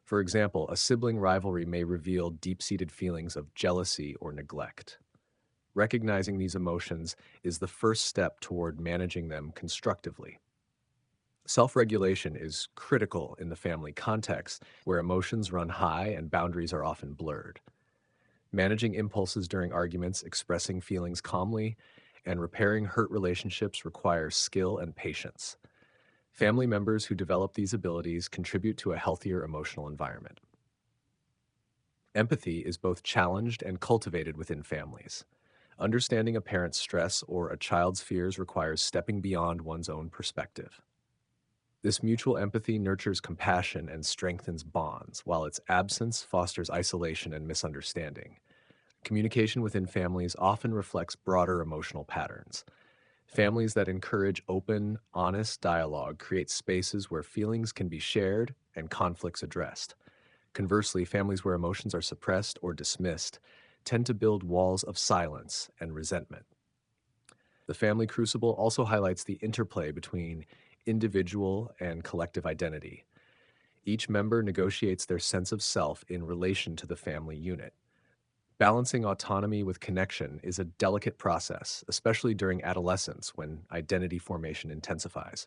For example, a sibling rivalry may reveal deep seated feelings of jealousy or neglect. Recognizing these emotions is the first step toward managing them constructively. Self regulation is critical in the family context, where emotions run high and boundaries are often blurred. Managing impulses during arguments, expressing feelings calmly, and repairing hurt relationships requires skill and patience. Family members who develop these abilities contribute to a healthier emotional environment. Empathy is both challenged and cultivated within families. Understanding a parent's stress or a child's fears requires stepping beyond one's own perspective. This mutual empathy nurtures compassion and strengthens bonds, while its absence fosters isolation and misunderstanding. Communication within families often reflects broader emotional patterns. Families that encourage open, honest dialogue create spaces where feelings can be shared and conflicts addressed. Conversely, families where emotions are suppressed or dismissed tend to build walls of silence and resentment. The family crucible also highlights the interplay between individual and collective identity. Each member negotiates their sense of self in relation to the family unit. Balancing autonomy with connection is a delicate process, especially during adolescence when identity formation intensifies.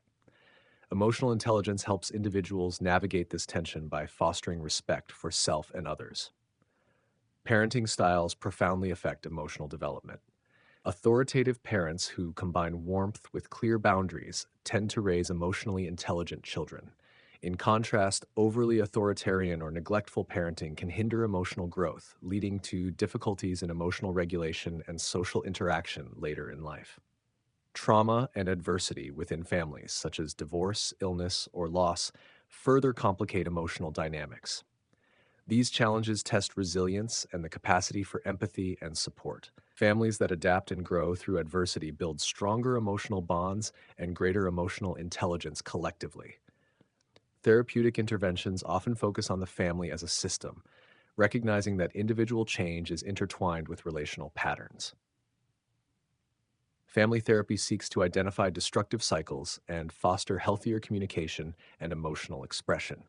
Emotional intelligence helps individuals navigate this tension by fostering respect for self and others. Parenting styles profoundly affect emotional development. Authoritative parents who combine warmth with clear boundaries tend to raise emotionally intelligent children. In contrast, overly authoritarian or neglectful parenting can hinder emotional growth, leading to difficulties in emotional regulation and social interaction later in life. Trauma and adversity within families, such as divorce, illness, or loss, further complicate emotional dynamics. These challenges test resilience and the capacity for empathy and support. Families that adapt and grow through adversity build stronger emotional bonds and greater emotional intelligence collectively. Therapeutic interventions often focus on the family as a system, recognizing that individual change is intertwined with relational patterns. Family therapy seeks to identify destructive cycles and foster healthier communication and emotional expression.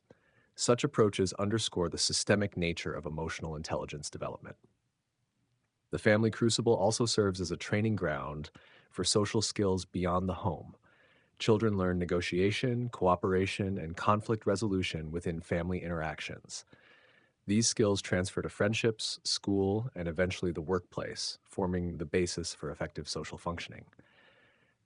Such approaches underscore the systemic nature of emotional intelligence development. The family crucible also serves as a training ground for social skills beyond the home. Children learn negotiation, cooperation, and conflict resolution within family interactions. These skills transfer to friendships, school, and eventually the workplace, forming the basis for effective social functioning.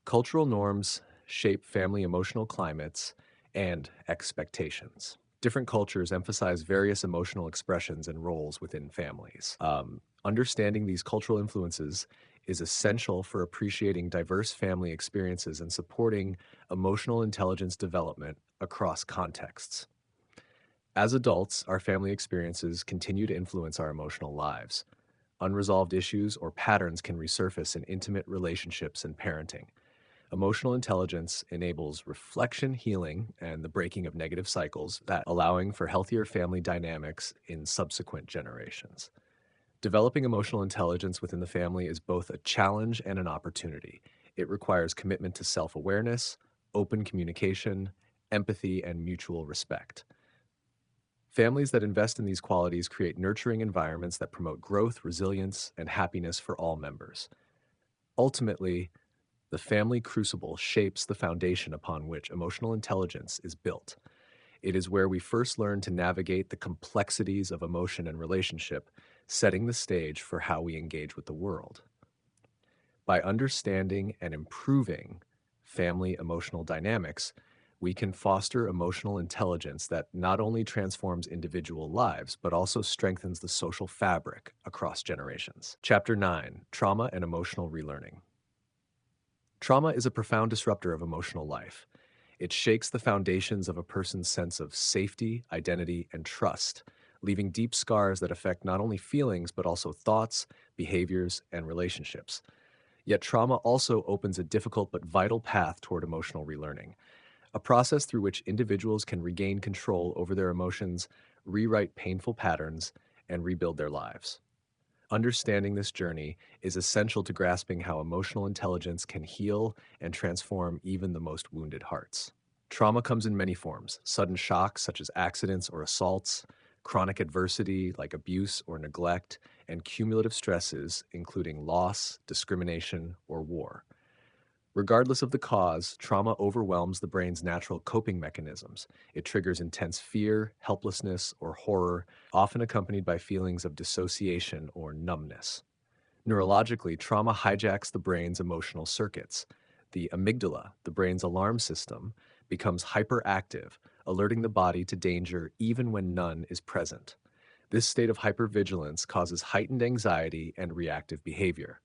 Cultural norms shape family emotional climates and expectations. Different cultures emphasize various emotional expressions and roles within families. Understanding these cultural influences is essential for appreciating diverse family experiences and supporting emotional intelligence development across contexts. As adults, our family experiences continue to influence our emotional lives. Unresolved issues or patterns can resurface in intimate relationships and parenting. Emotional intelligence enables reflection, healing, and the breaking of negative cycles, that allowing for healthier family dynamics in subsequent generations. Developing emotional intelligence within the family is both a challenge and an opportunity. It requires commitment to self-awareness, open communication, empathy, and mutual respect. Families that invest in these qualities create nurturing environments that promote growth, resilience, and happiness for all members. Ultimately, the family crucible shapes the foundation upon which emotional intelligence is built. It is where we first learn to navigate the complexities of emotion and relationship, setting the stage for how we engage with the world. By understanding and improving family emotional dynamics, we can foster emotional intelligence that not only transforms individual lives, but also strengthens the social fabric across generations. Chapter 9: Trauma and Emotional Relearning. Trauma is a profound disruptor of emotional life. It shakes the foundations of a person's sense of safety, identity, and trust, leaving deep scars that affect not only feelings, but also thoughts, behaviors, and relationships. Yet trauma also opens a difficult but vital path toward emotional relearning, a process through which individuals can regain control over their emotions, rewrite painful patterns, and rebuild their lives. Understanding this journey is essential to grasping how emotional intelligence can heal and transform even the most wounded hearts. Trauma comes in many forms: sudden shocks such as accidents or assaults, chronic adversity like abuse or neglect, and cumulative stresses including loss, discrimination, or war. Regardless of the cause, trauma overwhelms the brain's natural coping mechanisms. It triggers intense fear, helplessness, or horror, often accompanied by feelings of dissociation or numbness. Neurologically, trauma hijacks the brain's emotional circuits. The amygdala, the brain's alarm system, becomes hyperactive, alerting the body to danger even when none is present. This state of hypervigilance causes heightened anxiety and reactive behavior.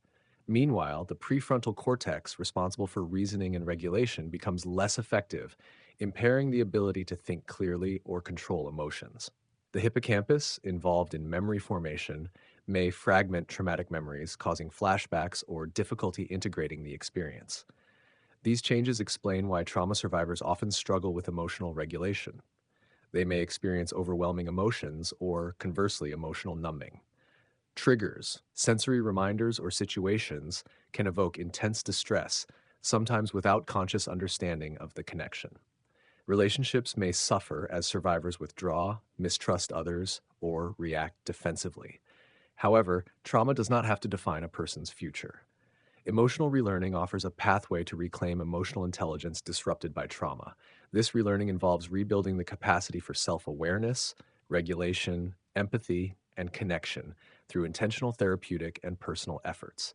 Meanwhile, the prefrontal cortex, responsible for reasoning and regulation, becomes less effective, impairing the ability to think clearly or control emotions. The hippocampus, involved in memory formation, may fragment traumatic memories, causing flashbacks or difficulty integrating the experience. These changes explain why trauma survivors often struggle with emotional regulation. They may experience overwhelming emotions or, conversely, emotional numbing. Triggers, sensory reminders, or situations can evoke intense distress, sometimes without conscious understanding of the connection. Relationships may suffer as survivors withdraw, mistrust others, or react defensively. However, trauma does not have to define a person's future. Emotional relearning offers a pathway to reclaim emotional intelligence disrupted by trauma. This relearning involves rebuilding the capacity for self awareness, regulation, empathy, and connection through intentional therapeutic and personal efforts.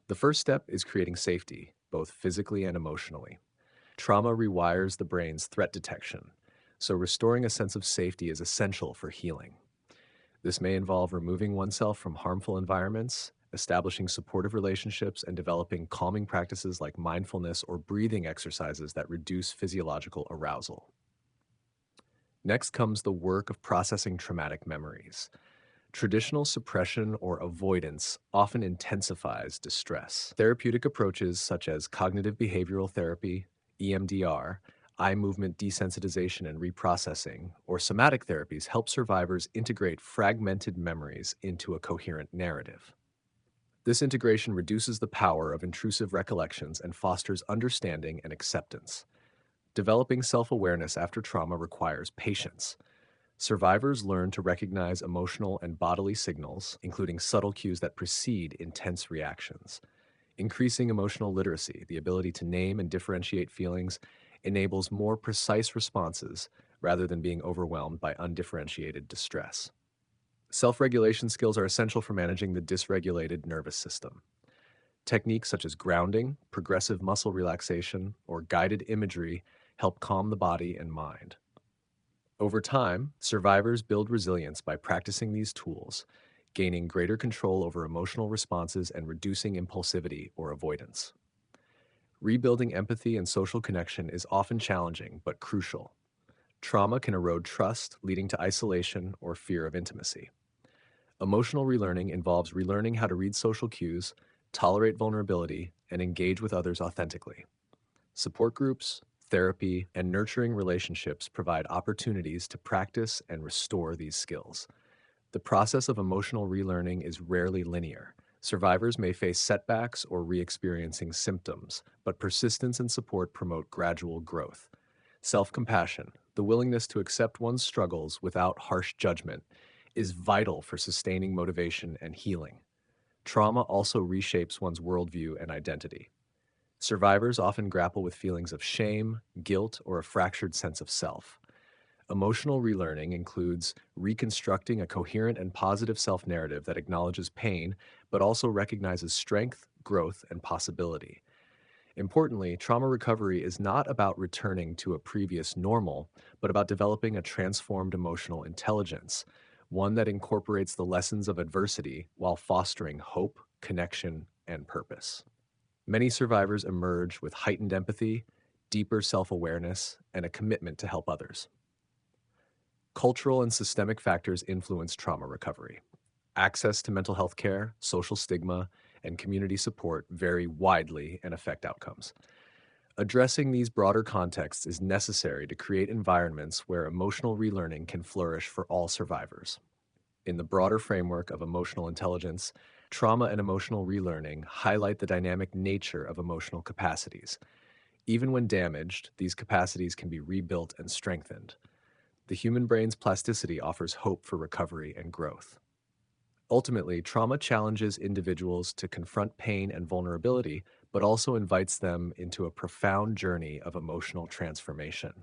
The first step is creating safety, both physically and emotionally. Trauma rewires the brain's threat detection, so restoring a sense of safety is essential for healing. This may involve removing oneself from harmful environments, establishing supportive relationships, and developing calming practices like mindfulness or breathing exercises that reduce physiological arousal. Next comes the work of processing traumatic memories. Traditional suppression or avoidance often intensifies distress. Therapeutic approaches such as cognitive behavioral therapy, EMDR, eye movement desensitization and reprocessing, or somatic therapies help survivors integrate fragmented memories into a coherent narrative. This integration reduces the power of intrusive recollections and fosters understanding and acceptance. Developing self awareness after trauma requires patience. Survivors learn to recognize emotional and bodily signals, including subtle cues that precede intense reactions. Increasing emotional literacy, the ability to name and differentiate feelings, enables more precise responses rather than being overwhelmed by undifferentiated distress. Self regulation skills are essential for managing the dysregulated nervous system. Techniques such as grounding, progressive muscle relaxation, or guided imagery help calm the body and mind. Over time, survivors build resilience by practicing these tools, gaining greater control over emotional responses and reducing impulsivity or avoidance. Rebuilding empathy and social connection is often challenging but crucial. Trauma can erode trust, leading to isolation or fear of intimacy. Emotional relearning involves relearning how to read social cues, tolerate vulnerability, and engage with others authentically. Support groups, therapy, and nurturing relationships provide opportunities to practice and restore these skills. The process of emotional relearning is rarely linear. Survivors may face setbacks or re experiencing symptoms, but persistence and support promote gradual growth. Self compassion, the willingness to accept one's struggles without harsh judgment, is vital for sustaining motivation and healing. Trauma also reshapes one's worldview and identity. Survivors often grapple with feelings of shame, guilt, or a fractured sense of self. Emotional relearning includes reconstructing a coherent and positive self narrative that acknowledges pain, but also recognizes strength, growth, and possibility. Importantly, trauma recovery is not about returning to a previous normal, but about developing a transformed emotional intelligence, one that incorporates the lessons of adversity while fostering hope, connection, and purpose. Many survivors emerge with heightened empathy, deeper self awareness, and a commitment to help others. Cultural and systemic factors influence trauma recovery. Access to mental health care, social stigma, and community support vary widely and affect outcomes. Addressing these broader contexts is necessary to create environments where emotional relearning can flourish for all survivors. In the broader framework of emotional intelligence, trauma and emotional relearning highlight the dynamic nature of emotional capacities. Even when damaged, these capacities can be rebuilt and strengthened. The human brain's plasticity offers hope for recovery and growth. Ultimately, trauma challenges individuals to confront pain and vulnerability, but also invites them into a profound journey of emotional transformation.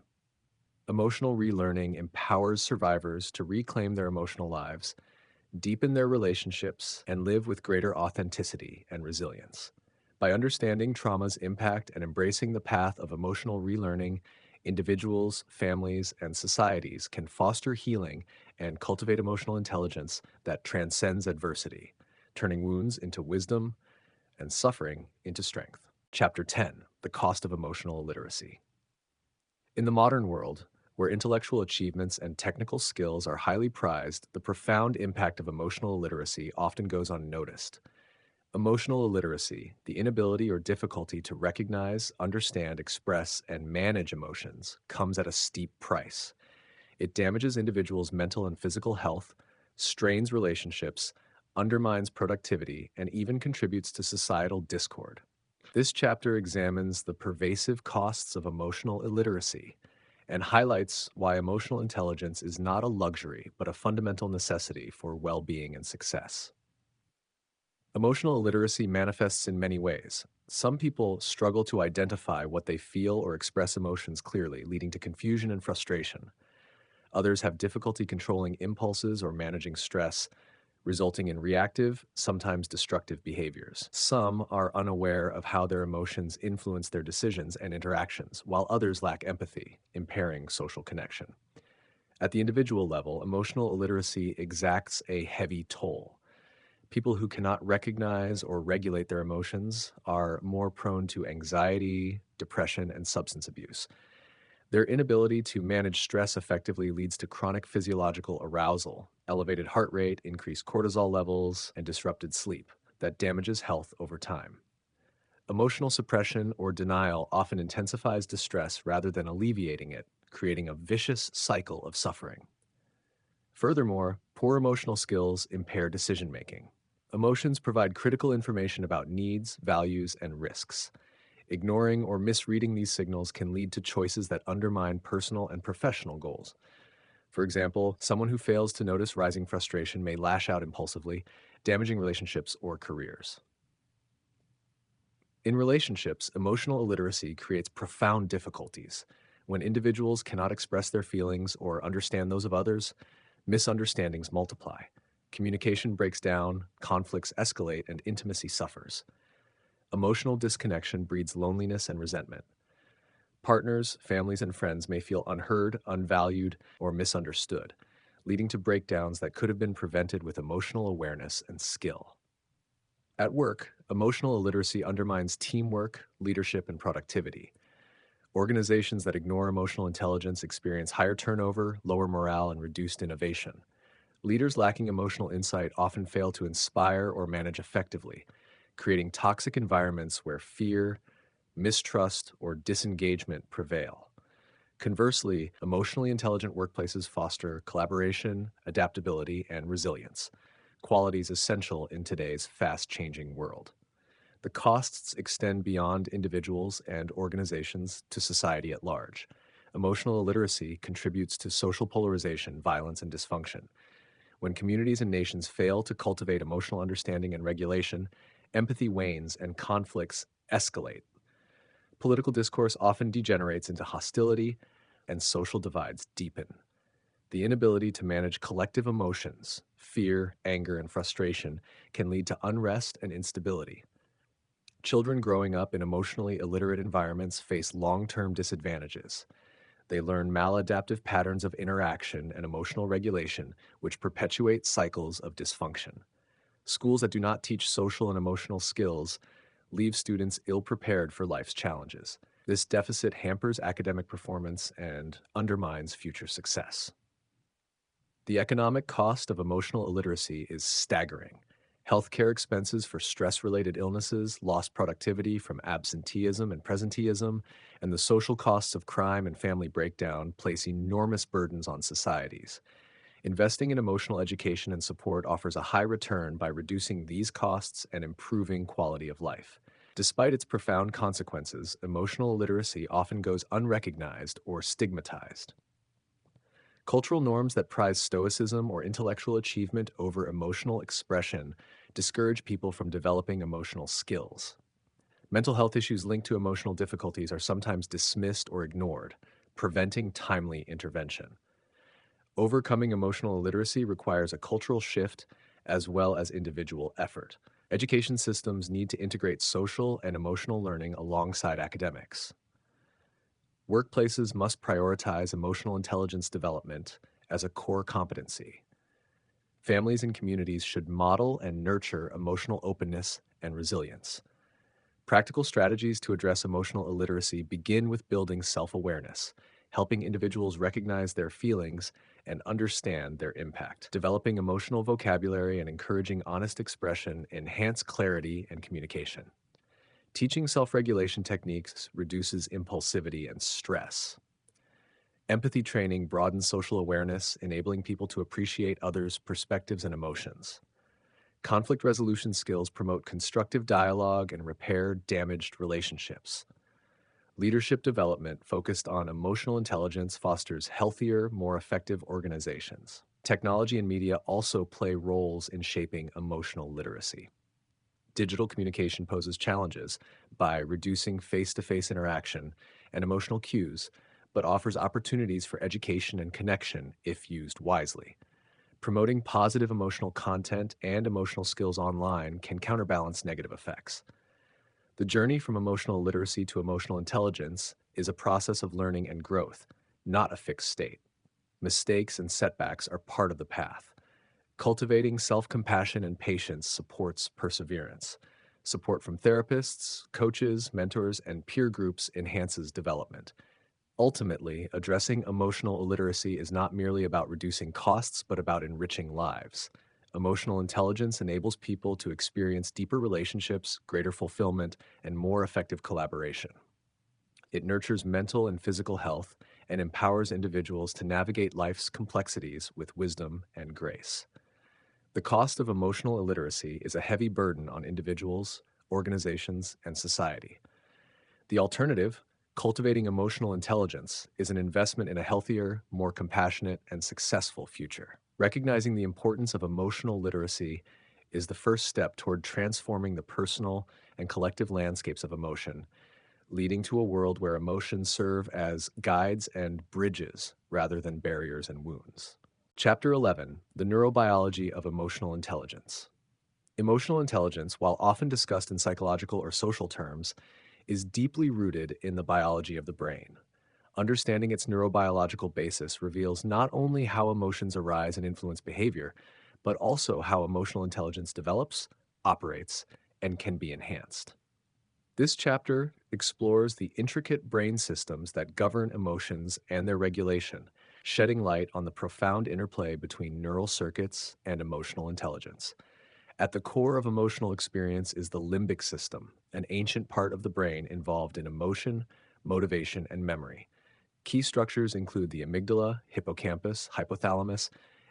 Emotional relearning empowers survivors to reclaim their emotional lives, deepen their relationships, and live with greater authenticity and resilience. By understanding trauma's impact and embracing the path of emotional relearning, individuals, families, and societies can foster healing and cultivate emotional intelligence that transcends adversity, turning wounds into wisdom and suffering into strength. Chapter 10: The Cost of Emotional Illiteracy. In the modern world, where intellectual achievements and technical skills are highly prized, the profound impact of emotional illiteracy often goes unnoticed. Emotional illiteracy, the inability or difficulty to recognize, understand, express, and manage emotions, comes at a steep price. It damages individuals' mental and physical health, strains relationships, undermines productivity, and even contributes to societal discord. This chapter examines the pervasive costs of emotional illiteracy and highlights why emotional intelligence is not a luxury but a fundamental necessity for well being and success. Emotional illiteracy manifests in many ways. Some people struggle to identify what they feel or express emotions clearly, leading to confusion and frustration. Others have difficulty controlling impulses or managing stress, resulting in reactive, sometimes destructive behaviors. Some are unaware of how their emotions influence their decisions and interactions, while others lack empathy, impairing social connection. At the individual level, emotional illiteracy exacts a heavy toll. People who cannot recognize or regulate their emotions are more prone to anxiety, depression, and substance abuse. Their inability to manage stress effectively leads to chronic physiological arousal, elevated heart rate, increased cortisol levels, and disrupted sleep that damages health over time. Emotional suppression or denial often intensifies distress rather than alleviating it, creating a vicious cycle of suffering. Furthermore, poor emotional skills impair decision making. Emotions provide critical information about needs, values, and risks. Ignoring or misreading these signals can lead to choices that undermine personal and professional goals. For example, someone who fails to notice rising frustration may lash out impulsively, damaging relationships or careers. In relationships, emotional illiteracy creates profound difficulties. When individuals cannot express their feelings or understand those of others, misunderstandings multiply. Communication breaks down, conflicts escalate, and intimacy suffers. Emotional disconnection breeds loneliness and resentment. Partners, families, and friends may feel unheard, unvalued, or misunderstood, leading to breakdowns that could have been prevented with emotional awareness and skill. At work, emotional illiteracy undermines teamwork, leadership, and productivity. Organizations that ignore emotional intelligence experience higher turnover, lower morale, and reduced innovation. Leaders lacking emotional insight often fail to inspire or manage effectively, creating toxic environments where fear, mistrust, or disengagement prevail. Conversely, emotionally intelligent workplaces foster collaboration, adaptability, and resilience, qualities essential in today's fast changing world. The costs extend beyond individuals and organizations to society at large. Emotional illiteracy contributes to social polarization, violence, and dysfunction. When communities and nations fail to cultivate emotional understanding and regulation, empathy wanes and conflicts escalate. Political discourse often degenerates into hostility, and social divides deepen. The inability to manage collective emotions, fear, anger, and frustration, can lead to unrest and instability. Children growing up in emotionally illiterate environments face long-term disadvantages. They learn maladaptive patterns of interaction and emotional regulation, which perpetuate cycles of dysfunction. Schools that do not teach social and emotional skills leave students ill-prepared for life's challenges. This deficit hampers academic performance and undermines future success. The economic cost of emotional illiteracy is staggering. Healthcare expenses for stress-related illnesses, lost productivity from absenteeism and presenteeism, and the social costs of crime and family breakdown place enormous burdens on societies. Investing in emotional education and support offers a high return by reducing these costs and improving quality of life. Despite its profound consequences, emotional illiteracy often goes unrecognized or stigmatized. Cultural norms that prize stoicism or intellectual achievement over emotional expression discourage people from developing emotional skills. Mental health issues linked to emotional difficulties are sometimes dismissed or ignored, preventing timely intervention. Overcoming emotional illiteracy requires a cultural shift as well as individual effort. Education systems need to integrate social and emotional learning alongside academics. Workplaces must prioritize emotional intelligence development as a core competency. Families and communities should model and nurture emotional openness and resilience. Practical strategies to address emotional illiteracy begin with building self-awareness, helping individuals recognize their feelings and understand their impact. Developing emotional vocabulary and encouraging honest expression enhance clarity and communication. Teaching self-regulation techniques reduces impulsivity and stress. Empathy training broadens social awareness, enabling people to appreciate others' perspectives and emotions. Conflict resolution skills promote constructive dialogue and repair damaged relationships. Leadership development focused on emotional intelligence fosters healthier, more effective organizations. Technology and media also play roles in shaping emotional literacy. Digital communication poses challenges by reducing face to face interaction and emotional cues, but offers opportunities for education and connection if used wisely. Promoting positive emotional content and emotional skills online can counterbalance negative effects. The journey from emotional literacy to emotional intelligence is a process of learning and growth, not a fixed state. Mistakes and setbacks are part of the path. Cultivating self compassion and patience supports perseverance. Support from therapists, coaches, mentors, and peer groups enhances development. Ultimately, addressing emotional illiteracy is not merely about reducing costs, but about enriching lives. Emotional intelligence enables people to experience deeper relationships, greater fulfillment, and more effective collaboration. It nurtures mental and physical health and empowers individuals to navigate life's complexities with wisdom and grace. The cost of emotional illiteracy is a heavy burden on individuals, organizations, and society. The alternative, cultivating emotional intelligence, is an investment in a healthier, more compassionate, and successful future. Recognizing the importance of emotional literacy is the first step toward transforming the personal and collective landscapes of emotion, leading to a world where emotions serve as guides and bridges rather than barriers and wounds. Chapter 11: The Neurobiology of Emotional Intelligence. Emotional intelligence, while often discussed in psychological or social terms, is deeply rooted in the biology of the brain. Understanding its neurobiological basis reveals not only how emotions arise and influence behavior, but also how emotional intelligence develops, operates, and can be enhanced. This chapter explores the intricate brain systems that govern emotions and their regulation, shedding light on the profound interplay between neural circuits and emotional intelligence. At the core of emotional experience is the limbic system, an ancient part of the brain involved in emotion, motivation, and memory. Key structures include the amygdala, hippocampus, hypothalamus,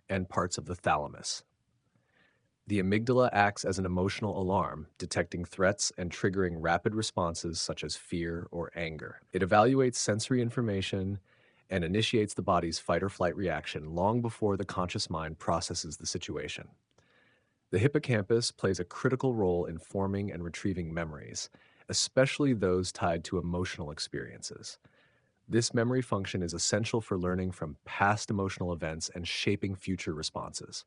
and parts of the thalamus. The amygdala acts as an emotional alarm, detecting threats and triggering rapid responses such as fear or anger. It evaluates sensory information and initiates the body's fight or flight reaction long before the conscious mind processes the situation. The hippocampus plays a critical role in forming and retrieving memories, especially those tied to emotional experiences. This memory function is essential for learning from past emotional events and shaping future responses.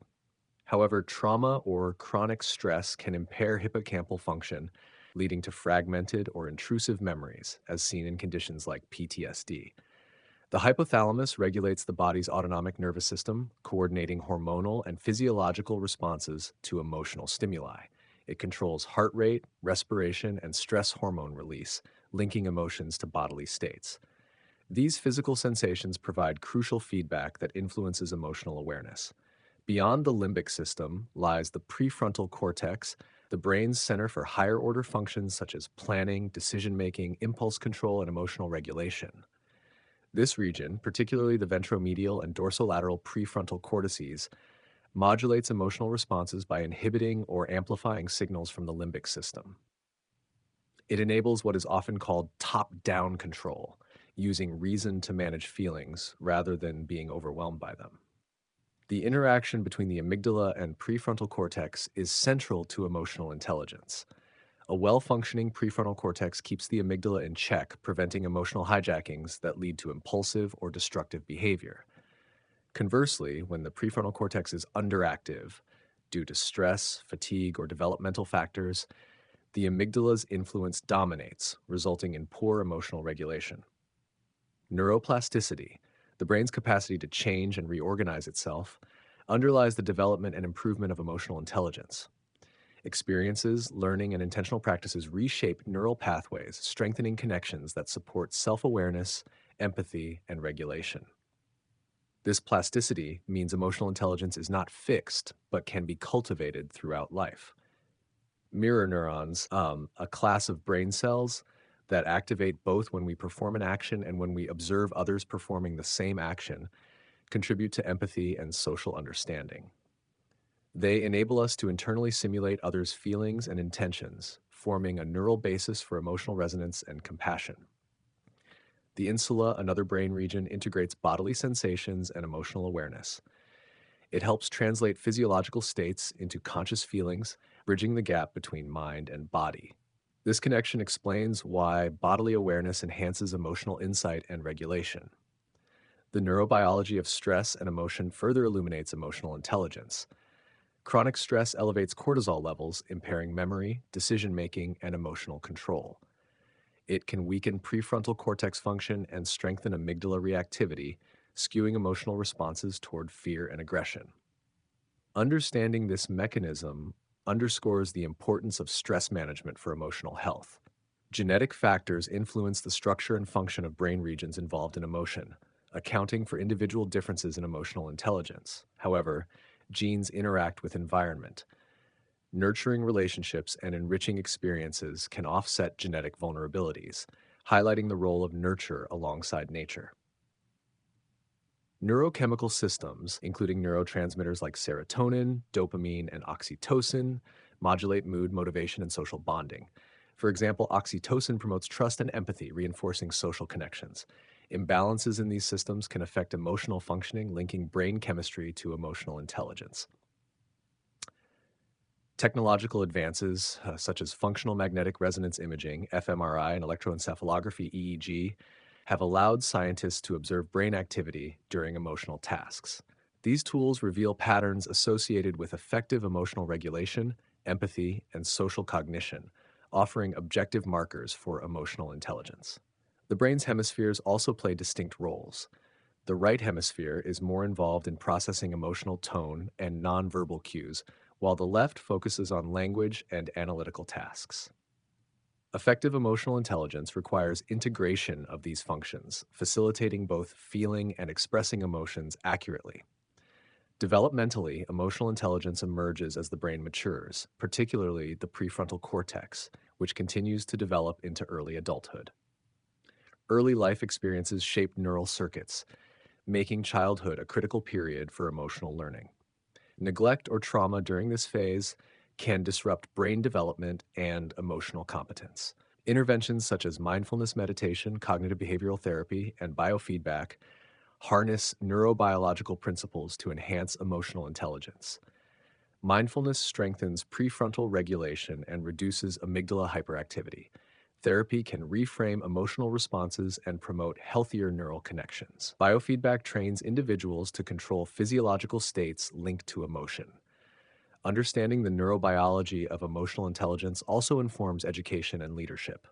However, trauma or chronic stress can impair hippocampal function, leading to fragmented or intrusive memories, as seen in conditions like PTSD. The hypothalamus regulates the body's autonomic nervous system, coordinating hormonal and physiological responses to emotional stimuli. It controls heart rate, respiration, and stress hormone release, linking emotions to bodily states. These physical sensations provide crucial feedback that influences emotional awareness. Beyond the limbic system lies the prefrontal cortex, the brain's center for higher order functions such as planning, decision making, impulse control, and emotional regulation. This region, particularly the ventromedial and dorsolateral prefrontal cortices, modulates emotional responses by inhibiting or amplifying signals from the limbic system. It enables what is often called top-down control, using reason to manage feelings rather than being overwhelmed by them. The interaction between the amygdala and prefrontal cortex is central to emotional intelligence. A well-functioning prefrontal cortex keeps the amygdala in check, preventing emotional hijackings that lead to impulsive or destructive behavior. Conversely, when the prefrontal cortex is underactive due to stress, fatigue, or developmental factors, the amygdala's influence dominates, resulting in poor emotional regulation. Neuroplasticity, the brain's capacity to change and reorganize itself, underlies the development and improvement of emotional intelligence. Experiences, learning, and intentional practices reshape neural pathways, strengthening connections that support self-awareness, empathy, and regulation. This plasticity means emotional intelligence is not fixed, but can be cultivated throughout life. Mirror neurons, a class of brain cells that activate both when we perform an action and when we observe others performing the same action, contribute to empathy and social understanding. They enable us to internally simulate others' feelings and intentions, forming a neural basis for emotional resonance and compassion. The insula, another brain region, integrates bodily sensations and emotional awareness. It helps translate physiological states into conscious feelings, bridging the gap between mind and body. This connection explains why bodily awareness enhances emotional insight and regulation. The neurobiology of stress and emotion further illuminates emotional intelligence. Chronic stress elevates cortisol levels, impairing memory, decision making, and emotional control. It can weaken prefrontal cortex function and strengthen amygdala reactivity, skewing emotional responses toward fear and aggression. Understanding this mechanism underscores the importance of stress management for emotional health. Genetic factors influence the structure and function of brain regions involved in emotion, accounting for individual differences in emotional intelligence. However, genes interact with environment. Nurturing relationships and enriching experiences can offset genetic vulnerabilities, highlighting the role of nurture alongside nature. Neurochemical systems, including neurotransmitters like serotonin, dopamine, and oxytocin, modulate mood, motivation, and social bonding. For example, oxytocin promotes trust and empathy, reinforcing social connections. Imbalances in these systems can affect emotional functioning, linking brain chemistry to emotional intelligence. Technological advances, such as functional magnetic resonance imaging, fMRI, and electroencephalography, EEG, have allowed scientists to observe brain activity during emotional tasks. These tools reveal patterns associated with effective emotional regulation, empathy, and social cognition, offering objective markers for emotional intelligence. The brain's hemispheres also play distinct roles. The right hemisphere is more involved in processing emotional tone and nonverbal cues, while the left focuses on language and analytical tasks. Effective emotional intelligence requires integration of these functions, facilitating both feeling and expressing emotions accurately. Developmentally, emotional intelligence emerges as the brain matures, particularly the prefrontal cortex, which continues to develop into early adulthood. Early life experiences shape neural circuits, making childhood a critical period for emotional learning. Neglect or trauma during this phase can disrupt brain development and emotional competence. Interventions such as mindfulness meditation, cognitive behavioral therapy, and biofeedback harness neurobiological principles to enhance emotional intelligence. Mindfulness strengthens prefrontal regulation and reduces amygdala hyperactivity. Therapy can reframe emotional responses and promote healthier neural connections. Biofeedback trains individuals to control physiological states linked to emotion. Understanding the neurobiology of emotional intelligence also informs education and leadership.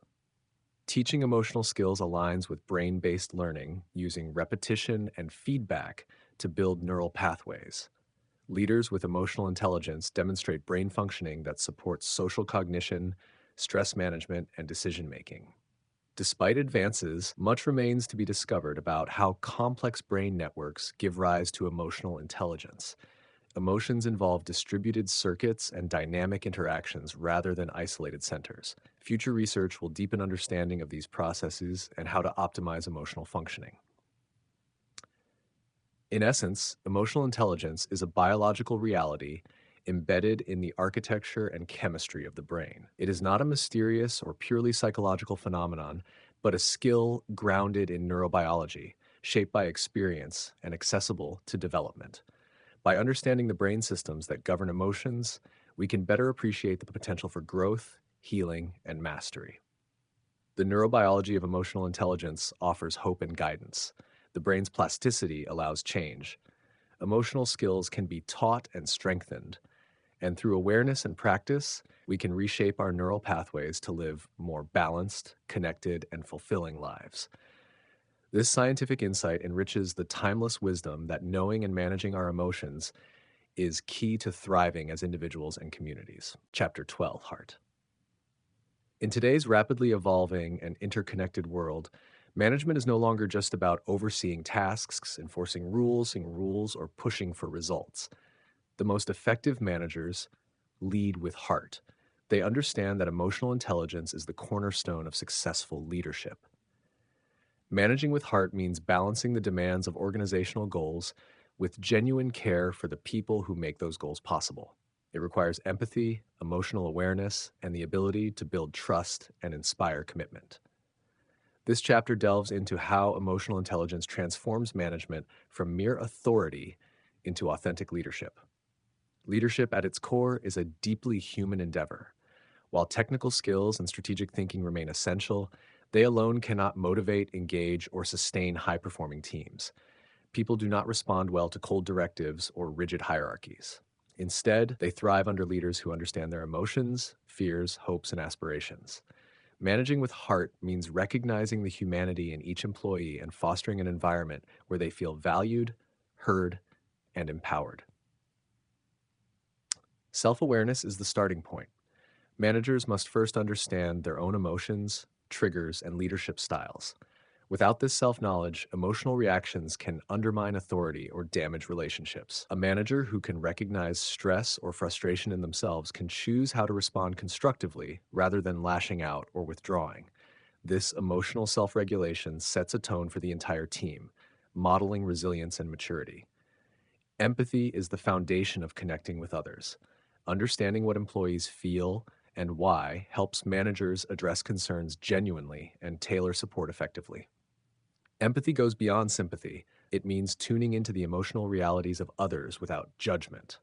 Teaching emotional skills aligns with brain-based learning, using repetition and feedback to build neural pathways. Leaders with emotional intelligence demonstrate brain functioning that supports social cognition, stress management, and decision making. Despite advances, much remains to be discovered about how complex brain networks give rise to emotional intelligence. Emotions involve distributed circuits and dynamic interactions rather than isolated centers. Future research will deepen understanding of these processes and how to optimize emotional functioning. In essence, emotional intelligence is a biological reality embedded in the architecture and chemistry of the brain. It is not a mysterious or purely psychological phenomenon, but a skill grounded in neurobiology, shaped by experience and accessible to development. By understanding the brain systems that govern emotions, we can better appreciate the potential for growth, healing, and mastery. The neurobiology of emotional intelligence offers hope and guidance. The brain's plasticity allows change. Emotional skills can be taught and strengthened, and through awareness and practice, we can reshape our neural pathways to live more balanced, connected, and fulfilling lives. This scientific insight enriches the timeless wisdom that knowing and managing our emotions is key to thriving as individuals and communities. Chapter 12, Heart. In today's rapidly evolving and interconnected world, management is no longer just about overseeing tasks, enforcing rules, or pushing for results. The most effective managers lead with heart. They understand that emotional intelligence is the cornerstone of successful leadership. Managing with heart means balancing the demands of organizational goals with genuine care for the people who make those goals possible. It requires empathy, emotional awareness, and the ability to build trust and inspire commitment. This chapter delves into how emotional intelligence transforms management from mere authority into authentic leadership. Leadership at its core is a deeply human endeavor. While technical skills and strategic thinking remain essential, they alone cannot motivate, engage, or sustain high performing teams. People do not respond well to cold directives or rigid hierarchies. Instead, they thrive under leaders who understand their emotions, fears, hopes, and aspirations. Managing with heart means recognizing the humanity in each employee and fostering an environment where they feel valued, heard, and empowered. Self awareness is the starting point. Managers must first understand their own emotions, triggers, and leadership styles. Without this self knowledge, emotional reactions can undermine authority or damage relationships. A manager who can recognize stress or frustration in themselves can choose how to respond constructively rather than lashing out or withdrawing. This emotional self regulation sets a tone for the entire team, modeling resilience and maturity. Empathy is the foundation of connecting with others. Understanding what employees feel and why helps managers address concerns genuinely and tailor support effectively. Empathy goes beyond sympathy. It means tuning into the emotional realities of others without judgment.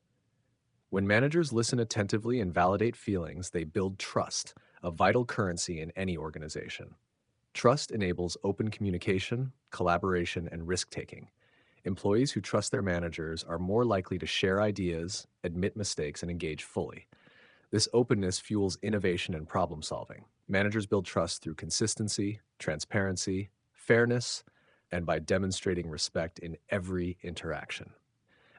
When managers listen attentively and validate feelings, they build trust, a vital currency in any organization. Trust enables open communication, collaboration, and risk taking. Employees who trust their managers are more likely to share ideas, admit mistakes, and engage fully. This openness fuels innovation and problem solving. Managers build trust through consistency, transparency, fairness, and by demonstrating respect in every interaction.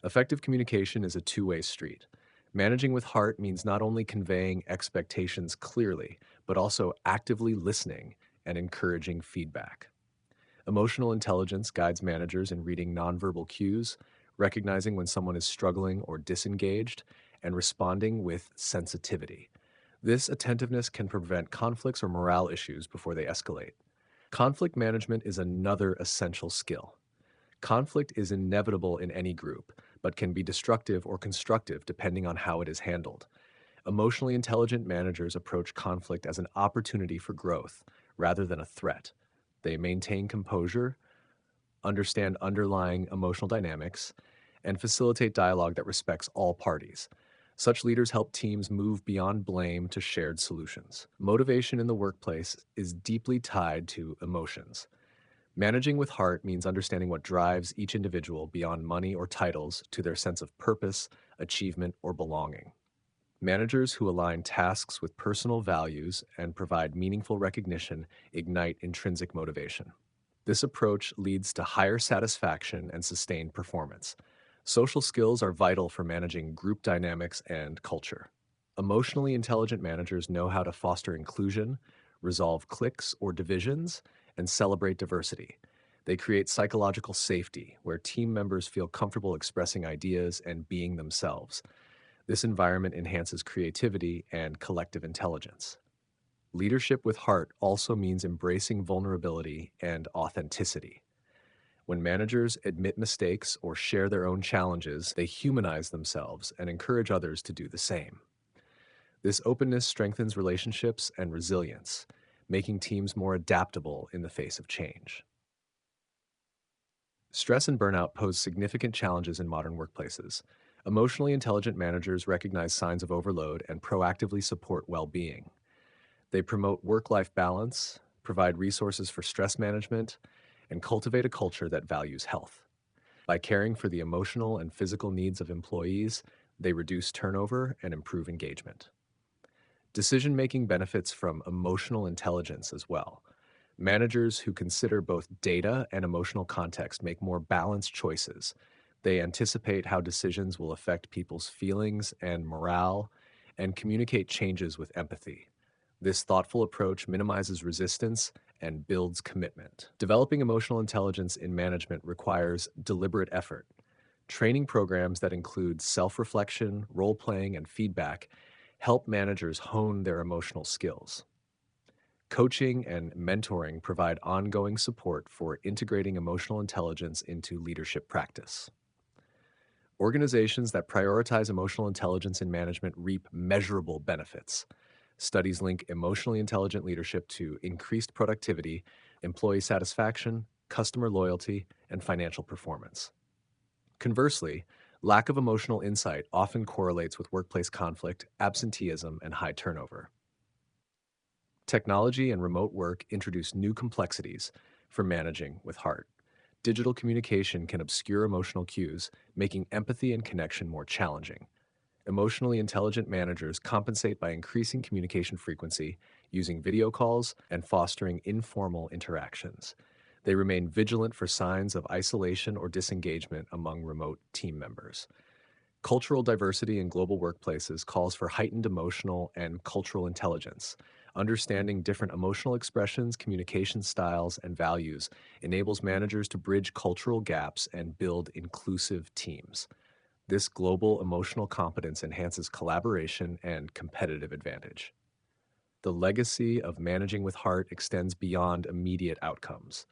Effective communication is a two-way street. Managing with heart means not only conveying expectations clearly, but also actively listening and encouraging feedback. Emotional intelligence guides managers in reading nonverbal cues, recognizing when someone is struggling or disengaged, and responding with sensitivity. This attentiveness can prevent conflicts or morale issues before they escalate. Conflict management is another essential skill. Conflict is inevitable in any group, but can be destructive or constructive depending on how it is handled. Emotionally intelligent managers approach conflict as an opportunity for growth rather than a threat. They maintain composure, understand underlying emotional dynamics, and facilitate dialogue that respects all parties. Such leaders help teams move beyond blame to shared solutions. Motivation in the workplace is deeply tied to emotions. Managing with heart means understanding what drives each individual beyond money or titles to their sense of purpose, achievement, or belonging. Managers who align tasks with personal values and provide meaningful recognition ignite intrinsic motivation. This approach leads to higher satisfaction and sustained performance. Social skills are vital for managing group dynamics and culture. Emotionally intelligent managers know how to foster inclusion, resolve cliques or divisions, and celebrate diversity. They create psychological safety where team members feel comfortable expressing ideas and being themselves. This environment enhances creativity and collective intelligence. Leadership with heart also means embracing vulnerability and authenticity. When managers admit mistakes or share their own challenges, they humanize themselves and encourage others to do the same. This openness strengthens relationships and resilience, making teams more adaptable in the face of change. Stress and burnout pose significant challenges in modern workplaces. Emotionally intelligent managers recognize signs of overload and proactively support well being. They promote work life balance, provide resources for stress management, and cultivate a culture that values health. By caring for the emotional and physical needs of employees, they reduce turnover and improve engagement. Decision making benefits from emotional intelligence as well. Managers who consider both data and emotional context make more balanced choices. They anticipate how decisions will affect people's feelings and morale, and communicate changes with empathy. This thoughtful approach minimizes resistance and builds commitment. Developing emotional intelligence in management requires deliberate effort. Training programs that include self reflection, role playing, and feedback help managers hone their emotional skills. Coaching and mentoring provide ongoing support for integrating emotional intelligence into leadership practice. Organizations that prioritize emotional intelligence in management reap measurable benefits. Studies link emotionally intelligent leadership to increased productivity, employee satisfaction, customer loyalty, and financial performance. Conversely, lack of emotional insight often correlates with workplace conflict, absenteeism, and high turnover. Technology and remote work introduce new complexities for managing with heart. Digital communication can obscure emotional cues, making empathy and connection more challenging. Emotionally intelligent managers compensate by increasing communication frequency, using video calls, and fostering informal interactions. They remain vigilant for signs of isolation or disengagement among remote team members. Cultural diversity in global workplaces calls for heightened emotional and cultural intelligence. Understanding different emotional expressions, communication styles, and values enables managers to bridge cultural gaps and build inclusive teams. This global emotional competence enhances collaboration and competitive advantage. The legacy of managing with heart extends beyond immediate outcomes.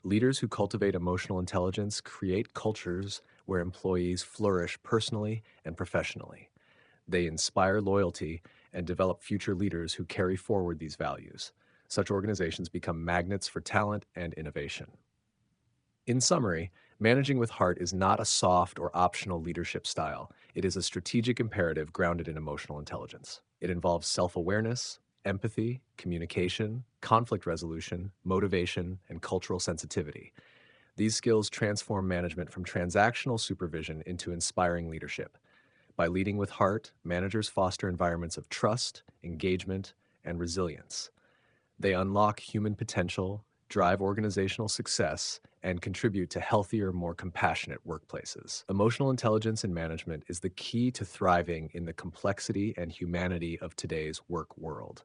Leaders who cultivate emotional intelligence create cultures where employees flourish personally and professionally. They inspire loyalty and develop future leaders who carry forward these values. Such organizations become magnets for talent and innovation. In summary, managing with heart is not a soft or optional leadership style. It is a strategic imperative grounded in emotional intelligence. It involves self awareness, empathy, communication, conflict resolution, motivation, and cultural sensitivity. These skills transform management from transactional supervision into inspiring leadership. By leading with heart, managers foster environments of trust, engagement, and resilience. They unlock human potential, drive organizational success, and contribute to healthier, more compassionate workplaces. Emotional intelligence in management is the key to thriving in the complexity and humanity of today's work world.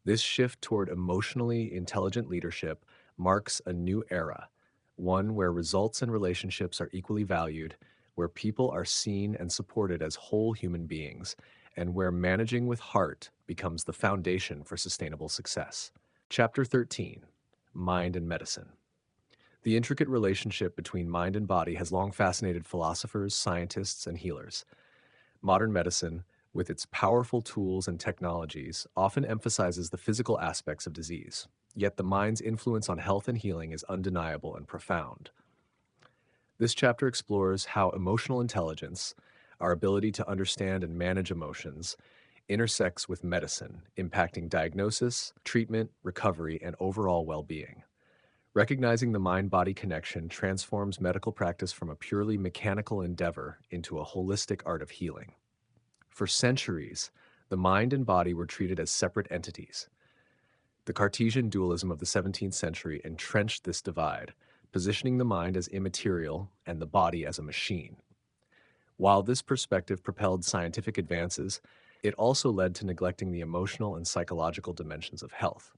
This shift toward emotionally intelligent leadership marks a new era, one where results and relationships are equally valued, where people are seen and supported as whole human beings, and where managing with heart becomes the foundation for sustainable success. Chapter 13: Mind and Medicine. The intricate relationship between mind and body has long fascinated philosophers, scientists, and healers. Modern medicine, with its powerful tools and technologies, often emphasizes the physical aspects of disease. Yet the mind's influence on health and healing is undeniable and profound. This chapter explores how emotional intelligence, our ability to understand and manage emotions, intersects with medicine, impacting diagnosis, treatment, recovery, and overall well being. Recognizing the mind body connection transforms medical practice from a purely mechanical endeavor into a holistic art of healing. For centuries, the mind and body were treated as separate entities. The Cartesian dualism of the 17th century entrenched this divide, positioning the mind as immaterial and the body as a machine. While this perspective propelled scientific advances, it also led to neglecting the emotional and psychological dimensions of health.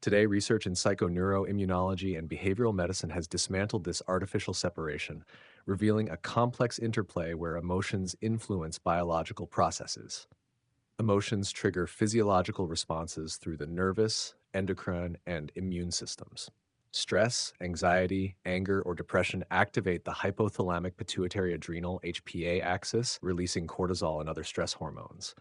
Today, research in psychoneuroimmunology and behavioral medicine has dismantled this artificial separation, revealing a complex interplay where emotions influence biological processes. Emotions trigger physiological responses through the nervous, endocrine, and immune systems. Stress, anxiety, anger, or depression activate the hypothalamic pituitary adrenal HPA axis, releasing cortisol and other stress hormones.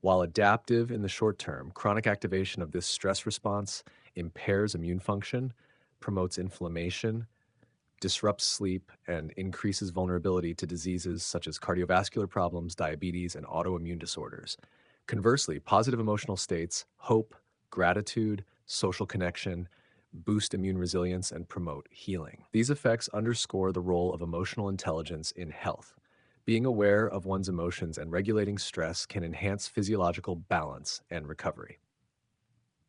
While adaptive in the short term, chronic activation of this stress response impairs immune function, promotes inflammation, disrupts sleep, and increases vulnerability to diseases such as cardiovascular problems, diabetes, and autoimmune disorders. Conversely, positive emotional states, hope, gratitude, social connection, boost immune resilience, and promote healing. These effects underscore the role of emotional intelligence in health. Being aware of one's emotions and regulating stress can enhance physiological balance and recovery.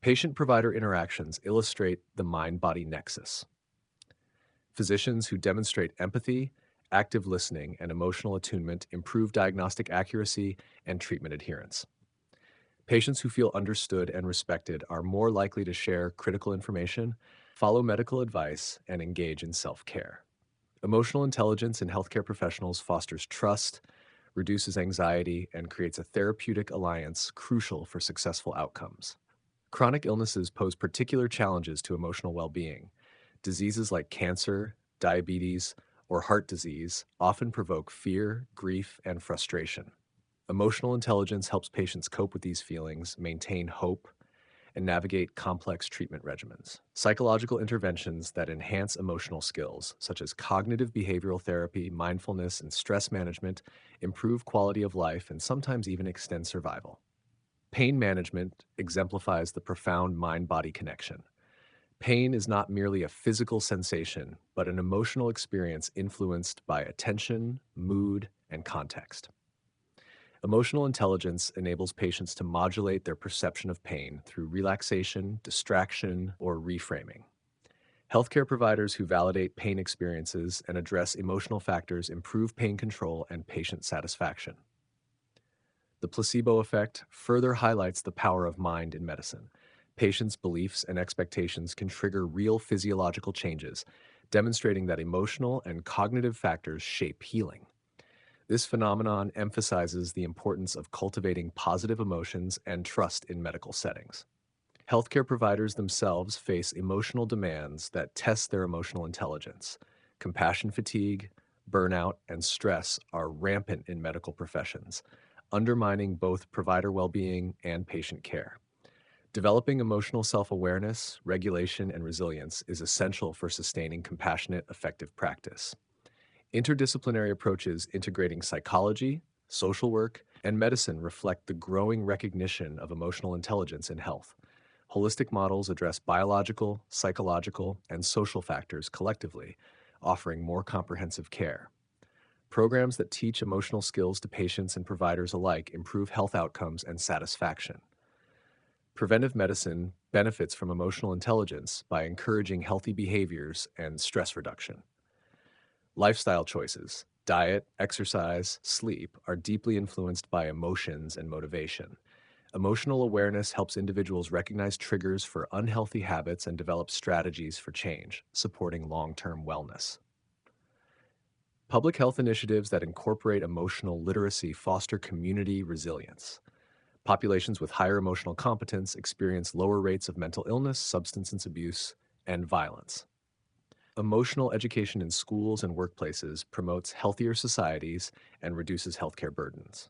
Patient-provider interactions illustrate the mind-body nexus. Physicians who demonstrate empathy, active listening, and emotional attunement improve diagnostic accuracy and treatment adherence. Patients who feel understood and respected are more likely to share critical information, follow medical advice, and engage in self-care. Emotional intelligence in healthcare professionals fosters trust, reduces anxiety, and creates a therapeutic alliance crucial for successful outcomes. Chronic illnesses pose particular challenges to emotional well-being. Diseases like cancer, diabetes, or heart disease often provoke fear, grief, and frustration. Emotional intelligence helps patients cope with these feelings, maintain hope, and navigate complex treatment regimens. Psychological interventions that enhance emotional skills, such as cognitive behavioral therapy, mindfulness, and stress management, improve quality of life and sometimes even extend survival. Pain management exemplifies the profound mind body connection. Pain is not merely a physical sensation, but an emotional experience influenced by attention, mood, and context. Emotional intelligence enables patients to modulate their perception of pain through relaxation, distraction, or reframing. Healthcare providers who validate pain experiences and address emotional factors improve pain control and patient satisfaction. The placebo effect further highlights the power of mind in medicine. Patients' beliefs and expectations can trigger real physiological changes, demonstrating that emotional and cognitive factors shape healing. This phenomenon emphasizes the importance of cultivating positive emotions and trust in medical settings. Healthcare providers themselves face emotional demands that test their emotional intelligence. Compassion fatigue, burnout, and stress are rampant in medical professions, undermining both provider well being and patient care. Developing emotional self awareness, regulation, and resilience is essential for sustaining compassionate, effective practice. Interdisciplinary approaches integrating psychology, social work, and medicine reflect the growing recognition of emotional intelligence in health. Holistic models address biological, psychological, and social factors collectively, offering more comprehensive care. Programs that teach emotional skills to patients and providers alike improve health outcomes and satisfaction. Preventive medicine benefits from emotional intelligence by encouraging healthy behaviors and stress reduction. Lifestyle choices, diet, exercise, sleep, are deeply influenced by emotions and motivation. Emotional awareness helps individuals recognize triggers for unhealthy habits and develop strategies for change, supporting long-term wellness. Public health initiatives that incorporate emotional literacy foster community resilience. Populations with higher emotional competence experience lower rates of mental illness, substance abuse, and violence. Emotional education in schools and workplaces promotes healthier societies and reduces healthcare burdens.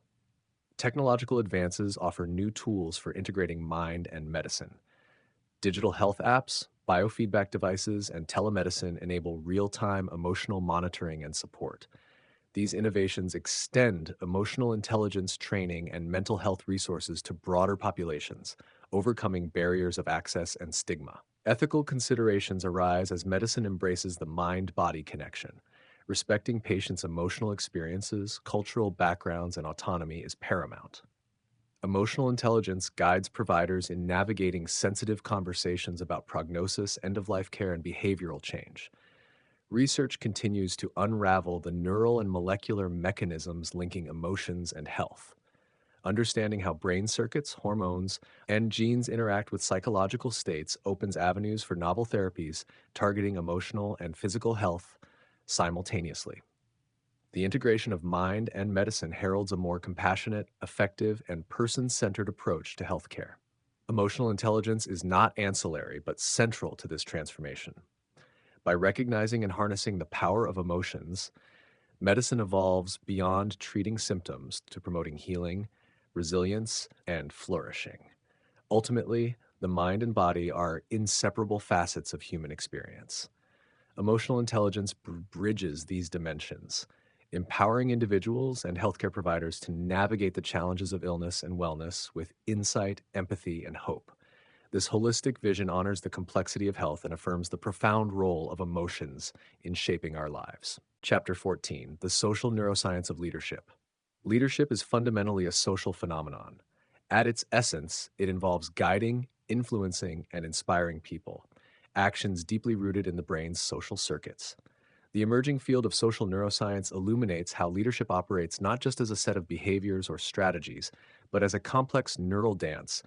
Technological advances offer new tools for integrating mind and medicine. Digital health apps, biofeedback devices, and telemedicine enable real-time emotional monitoring and support. These innovations extend emotional intelligence training and mental health resources to broader populations, overcoming barriers of access and stigma. Ethical considerations arise as medicine embraces the mind-body connection. Respecting patients' emotional experiences, cultural backgrounds, and autonomy is paramount. Emotional intelligence guides providers in navigating sensitive conversations about prognosis, end-of-life care, and behavioral change. Research continues to unravel the neural and molecular mechanisms linking emotions and health. Understanding how brain circuits, hormones, and genes interact with psychological states opens avenues for novel therapies targeting emotional and physical health simultaneously. The integration of mind and medicine heralds a more compassionate, effective, and person-centered approach to healthcare. Emotional intelligence is not ancillary, but central to this transformation. By recognizing and harnessing the power of emotions, medicine evolves beyond treating symptoms to promoting healing, resilience, and flourishing. Ultimately, the mind and body are inseparable facets of human experience. Emotional intelligence bridges these dimensions, empowering individuals and healthcare providers to navigate the challenges of illness and wellness with insight, empathy, and hope. This holistic vision honors the complexity of health and affirms the profound role of emotions in shaping our lives. Chapter 14: The Social Neuroscience of Leadership. Leadership is fundamentally a social phenomenon. At its essence, it involves guiding, influencing, and inspiring people, actions deeply rooted in the brain's social circuits. The emerging field of social neuroscience illuminates how leadership operates not just as a set of behaviors or strategies, but as a complex neural dance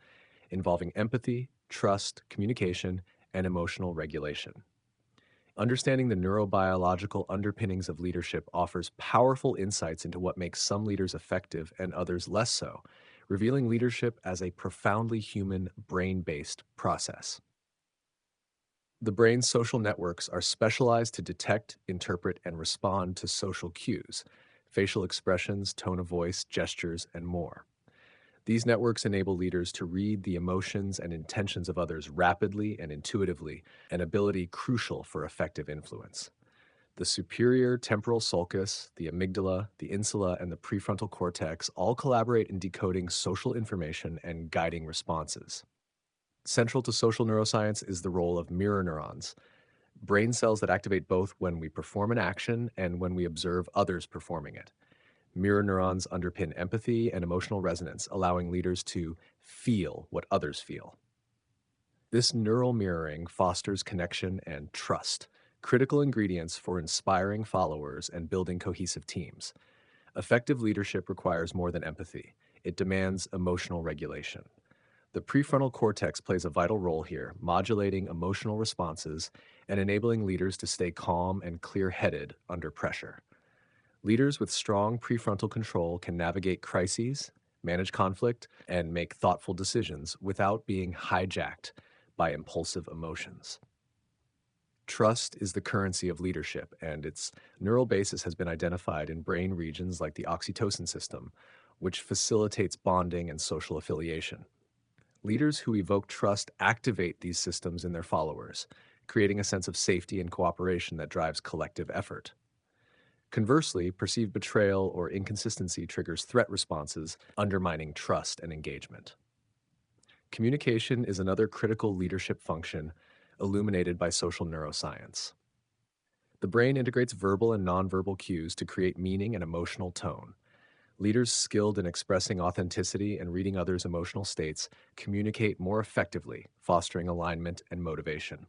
involving empathy, trust, communication, and emotional regulation. Understanding the neurobiological underpinnings of leadership offers powerful insights into what makes some leaders effective and others less so, revealing leadership as a profoundly human, brain-based process. The brain's social networks are specialized to detect, interpret, and respond to social cues, facial expressions, tone of voice, gestures, and more. These networks enable leaders to read the emotions and intentions of others rapidly and intuitively, an ability crucial for effective influence. The superior temporal sulcus, the amygdala, the insula, and the prefrontal cortex all collaborate in decoding social information and guiding responses. Central to social neuroscience is the role of mirror neurons, brain cells that activate both when we perform an action and when we observe others performing it. Mirror neurons underpin empathy and emotional resonance, allowing leaders to feel what others feel. This neural mirroring fosters connection and trust, critical ingredients for inspiring followers and building cohesive teams. Effective leadership requires more than empathy, it demands emotional regulation. The prefrontal cortex plays a vital role here, modulating emotional responses and enabling leaders to stay calm and clear headed under pressure. Leaders with strong prefrontal control can navigate crises, manage conflict, and make thoughtful decisions without being hijacked by impulsive emotions. Trust is the currency of leadership, and its neural basis has been identified in brain regions like the oxytocin system, which facilitates bonding and social affiliation. Leaders who evoke trust activate these systems in their followers, creating a sense of safety and cooperation that drives collective effort. Conversely, perceived betrayal or inconsistency triggers threat responses, undermining trust and engagement. Communication is another critical leadership function illuminated by social neuroscience. The brain integrates verbal and nonverbal cues to create meaning and emotional tone. Leaders skilled in expressing authenticity and reading others' emotional states communicate more effectively, fostering alignment and motivation.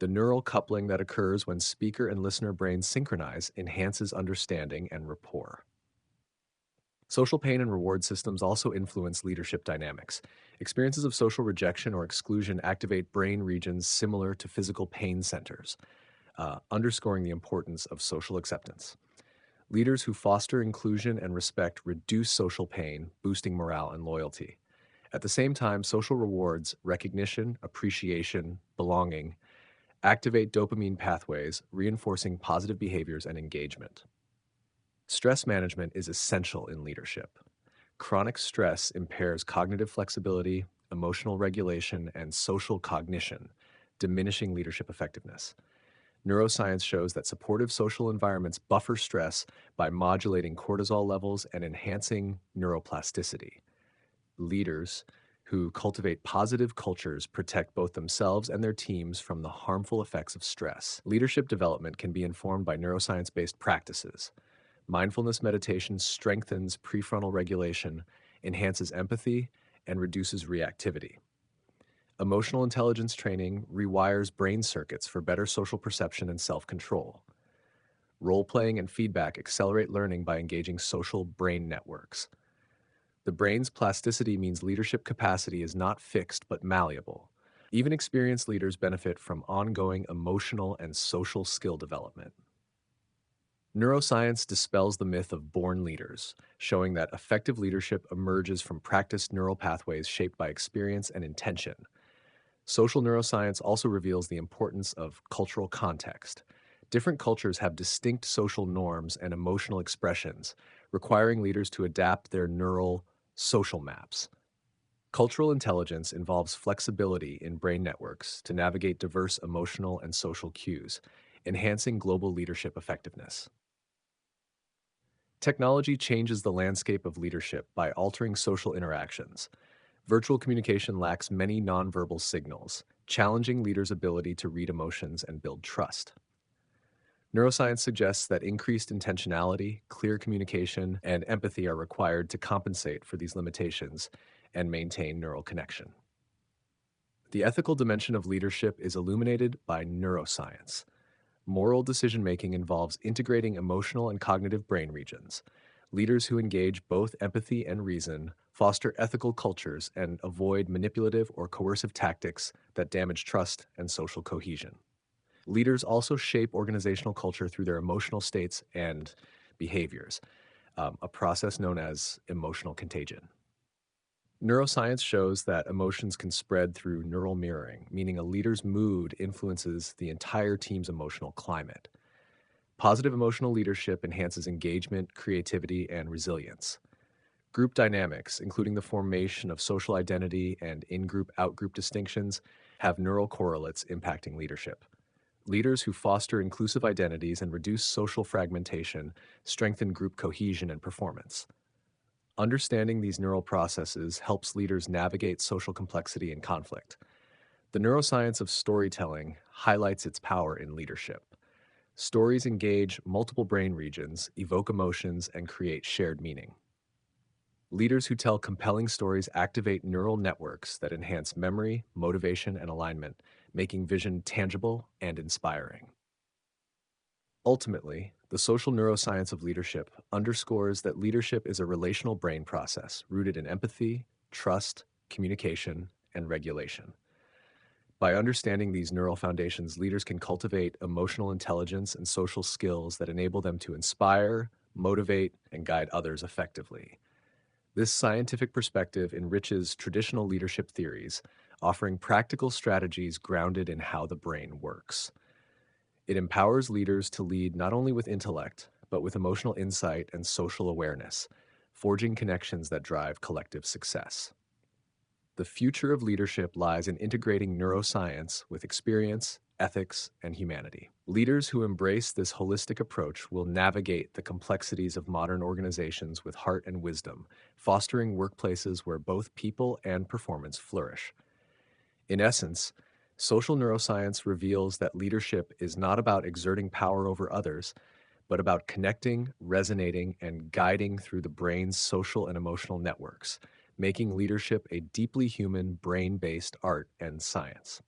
The neural coupling that occurs when speaker and listener brains synchronize enhances understanding and rapport. Social pain and reward systems also influence leadership dynamics. Experiences of social rejection or exclusion activate brain regions similar to physical pain centers, underscoring the importance of social acceptance. Leaders who foster inclusion and respect reduce social pain, boosting morale and loyalty. At the same time, social rewards, recognition, appreciation, belonging, activate dopamine pathways, reinforcing positive behaviors and engagement. Stress management is essential in leadership. Chronic stress impairs cognitive flexibility, emotional regulation, and social cognition, diminishing leadership effectiveness. Neuroscience shows that supportive social environments buffer stress by modulating cortisol levels and enhancing neuroplasticity. Leaders who cultivate positive cultures protect both themselves and their teams from the harmful effects of stress. Leadership development can be informed by neuroscience based practices. Mindfulness meditation strengthens prefrontal regulation, enhances empathy, and reduces reactivity. Emotional intelligence training rewires brain circuits for better social perception and self control. Role playing and feedback accelerate learning by engaging social brain networks. The brain's plasticity means leadership capacity is not fixed but malleable. Even experienced leaders benefit from ongoing emotional and social skill development. Neuroscience dispels the myth of born leaders, showing that effective leadership emerges from practiced neural pathways shaped by experience and intention. Social neuroscience also reveals the importance of cultural context. Different cultures have distinct social norms and emotional expressions, requiring leaders to adapt their neural social maps. Cultural intelligence involves flexibility in brain networks to navigate diverse emotional and social cues, enhancing global leadership effectiveness. Technology changes the landscape of leadership by altering social interactions. Virtual communication lacks many nonverbal signals, challenging leaders' ability to read emotions and build trust. Neuroscience suggests that increased intentionality, clear communication, and empathy are required to compensate for these limitations and maintain neural connection. The ethical dimension of leadership is illuminated by neuroscience. Moral decision making involves integrating emotional and cognitive brain regions. Leaders who engage both empathy and reason foster ethical cultures and avoid manipulative or coercive tactics that damage trust and social cohesion. Leaders also shape organizational culture through their emotional states and behaviors, a process known as emotional contagion. Neuroscience shows that emotions can spread through neural mirroring, meaning a leader's mood influences the entire team's emotional climate. Positive emotional leadership enhances engagement, creativity, and resilience. Group dynamics, including the formation of social identity and in group out group distinctions, have neural correlates impacting leadership. Leaders who foster inclusive identities and reduce social fragmentation strengthen group cohesion and performance. Understanding these neural processes helps leaders navigate social complexity and conflict. The neuroscience of storytelling highlights its power in leadership. Stories engage multiple brain regions, evoke emotions, and create shared meaning. Leaders who tell compelling stories activate neural networks that enhance memory, motivation, and alignment, making vision tangible and inspiring. Ultimately, the social neuroscience of leadership underscores that leadership is a relational brain process rooted in empathy, trust, communication, and regulation. By understanding these neural foundations, leaders can cultivate emotional intelligence and social skills that enable them to inspire, motivate, and guide others effectively. This scientific perspective enriches traditional leadership theories, offering practical strategies grounded in how the brain works. It empowers leaders to lead not only with intellect, but with emotional insight and social awareness, forging connections that drive collective success. The future of leadership lies in integrating neuroscience with experience, ethics, and humanity. Leaders who embrace this holistic approach will navigate the complexities of modern organizations with heart and wisdom, fostering workplaces where both people and performance flourish. In essence, social neuroscience reveals that leadership is not about exerting power over others, but about connecting, resonating, and guiding through the brain's social and emotional networks, making leadership a deeply human, brain based art and science.